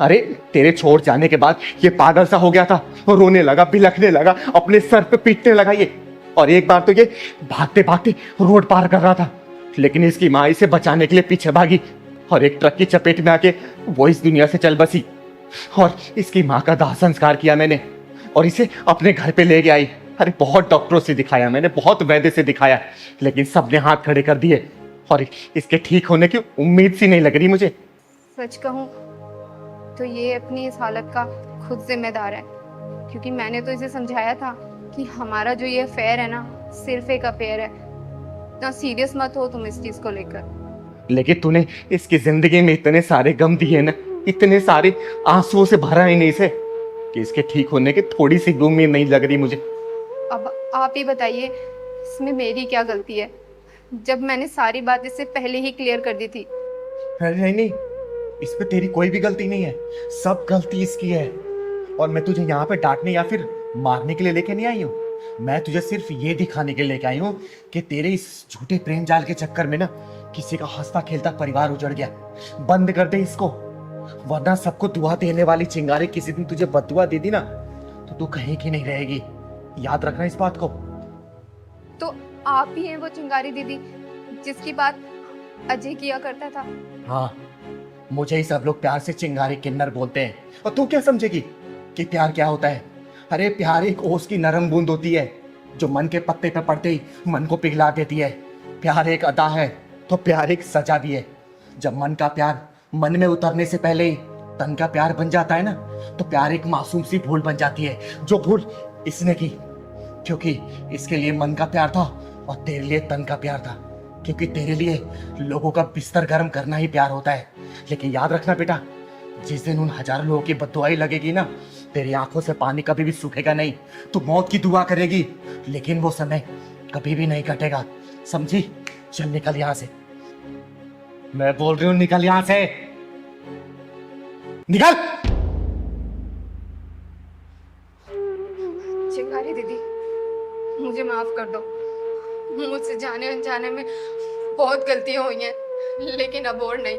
अरे तेरे छोड़ जाने के बाद ये पागल सा हो गया था, रोने लगा, बिलखने लगा, अपने सर पे पीटने लगा ये। और एक बार तो ये भागते भागते रोड पार कर रहा था, लेकिन इसकी माँ इसे बचाने के लिए पीछे भागी और एक ट्रक की चपेट में आके वो इस दुनिया से चल बसी। और इसकी माँ का दाह संस्कार किया मैंने और इसे अपने घर पे ले गया आई। अरे बहुत डॉक्टरों से दिखाया मैंने, बहुत वैद्य से दिखाया, लेकिन सबने हाथ खड़े कर दिए और इसके ठीक होने की उम्मीद सी नहीं लग रही मुझे।
सच कहूँ तो ये अपनी इस हालत का खुद जिम्मेदार है, क्योंकि मैंने तो इसे समझाया था कि हमारा जो ये अफेयर है ना सिर्फ एक अफेयर है, ना सीरियस मत हो तुम इस चीज को लेकर।
लेकिन तूने इसकी जिंदगी में इतने सारे गम दिए ना, इतने सारे आंसुओं से भरा ही नहीं इसे, कि इसके ठीक होने की थोड़ी सी उम्मीद नहीं लग रही मुझे।
अब आप ही बताइए इसमें मेरी क्या गलती है, जब मैंने सारी बात इससे पहले ही क्लियर कर दी थी।
नहीं नहीं, इसमें तेरी कोई भी गलती नहीं है, सब गलती इसकी है। और मैं तुझे यहाँ पे डांटने या फिर मारने के लिए लेके नहीं आई हूँ, मैं तुझे सिर्फ ये दिखाने के लिए लेके आई हूँ कि तेरे इस झूठे प्रेम जाल के चक्कर में ना किसी का हंसता खेलता परिवार उजड़ गया। बंद कर दे इसको, वरना सबको दुआ देने वाली चिंगारी किसी दिन तुझे बददुआ दे दी ना तो तू कहीं की नहीं रहेगी। याद रखना इस बात को।
तो आप ही हैं वो चिंगारी दीदी जिसकी बात अजय किया करता था?
हाँ, मुझे ही सब लोग प्यार से चिंगारी किन्नर बोलते हैं, और तू क्या समझेगी कि प्यार क्या होता है? अरे प्यार एक ओस की नरम बूंद होती है जो मन के पत्ते पे पड़ते ही मन को पिघला देती है। प्यार एक अदा है तो प्यार एक सजा भी है। जब मन का प्यार मन में उतरने से पहले ही तन का प्यार बन जाता है ना, तो प्यार एक मासूम सी भूल बन जाती है, जो भूल इसने की, क्योंकि इसके लिए मन का प्यार था और तेरे लिए तन का प्यार था, क्योंकि तेरे लिए लोगों का बिस्तर गर्म करना ही प्यार होता है। लेकिन याद रखना बेटा, जिस दिन उन हजारों लोगों की बद्दुआई लगेगी ना, तेरी आंखों से पानी कभी भी सूखेगा नहीं। तू मौत की दुआ करेगी, लेकिन वो समय कभी भी नहीं कटेगा, समझी? चल निकल यहां से, मैं बोल रही हूं निकल यहां से, निकल।
चिंगारी दीदी मुझे माफ कर दो, मुझसे जाने अनजाने में बहुत गलतियां हुई हैं, लेकिन अब और नहीं।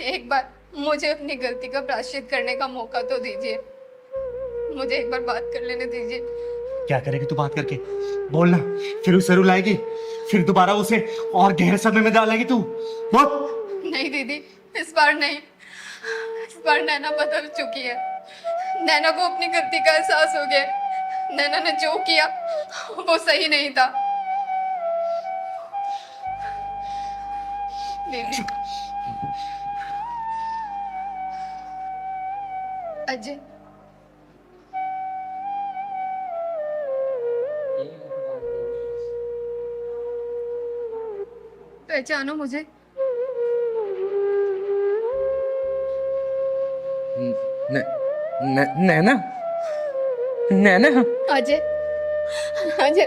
एक बार मुझे अपनी गलती का प्रायश्चित करने का मौका तो दीजिए, मुझे एक बार बात कर लेने दीजिए।
क्या करेगी तू बात करके? बोलना, फिर उसे रुलाएगी, फिर दोबारा उसे और गहरे सदमे में डालेगी तू? बोल।
नहीं दीदी, इस बार नहीं। इस बार नैना बदल चुकी है। नैना को अपनी गलती का एहसास हो गया। नैना ने जो किया वो सही नहीं था। दीदी, अजय, पहचानो मुझे?
नैना, नैना।
अजय, अजय,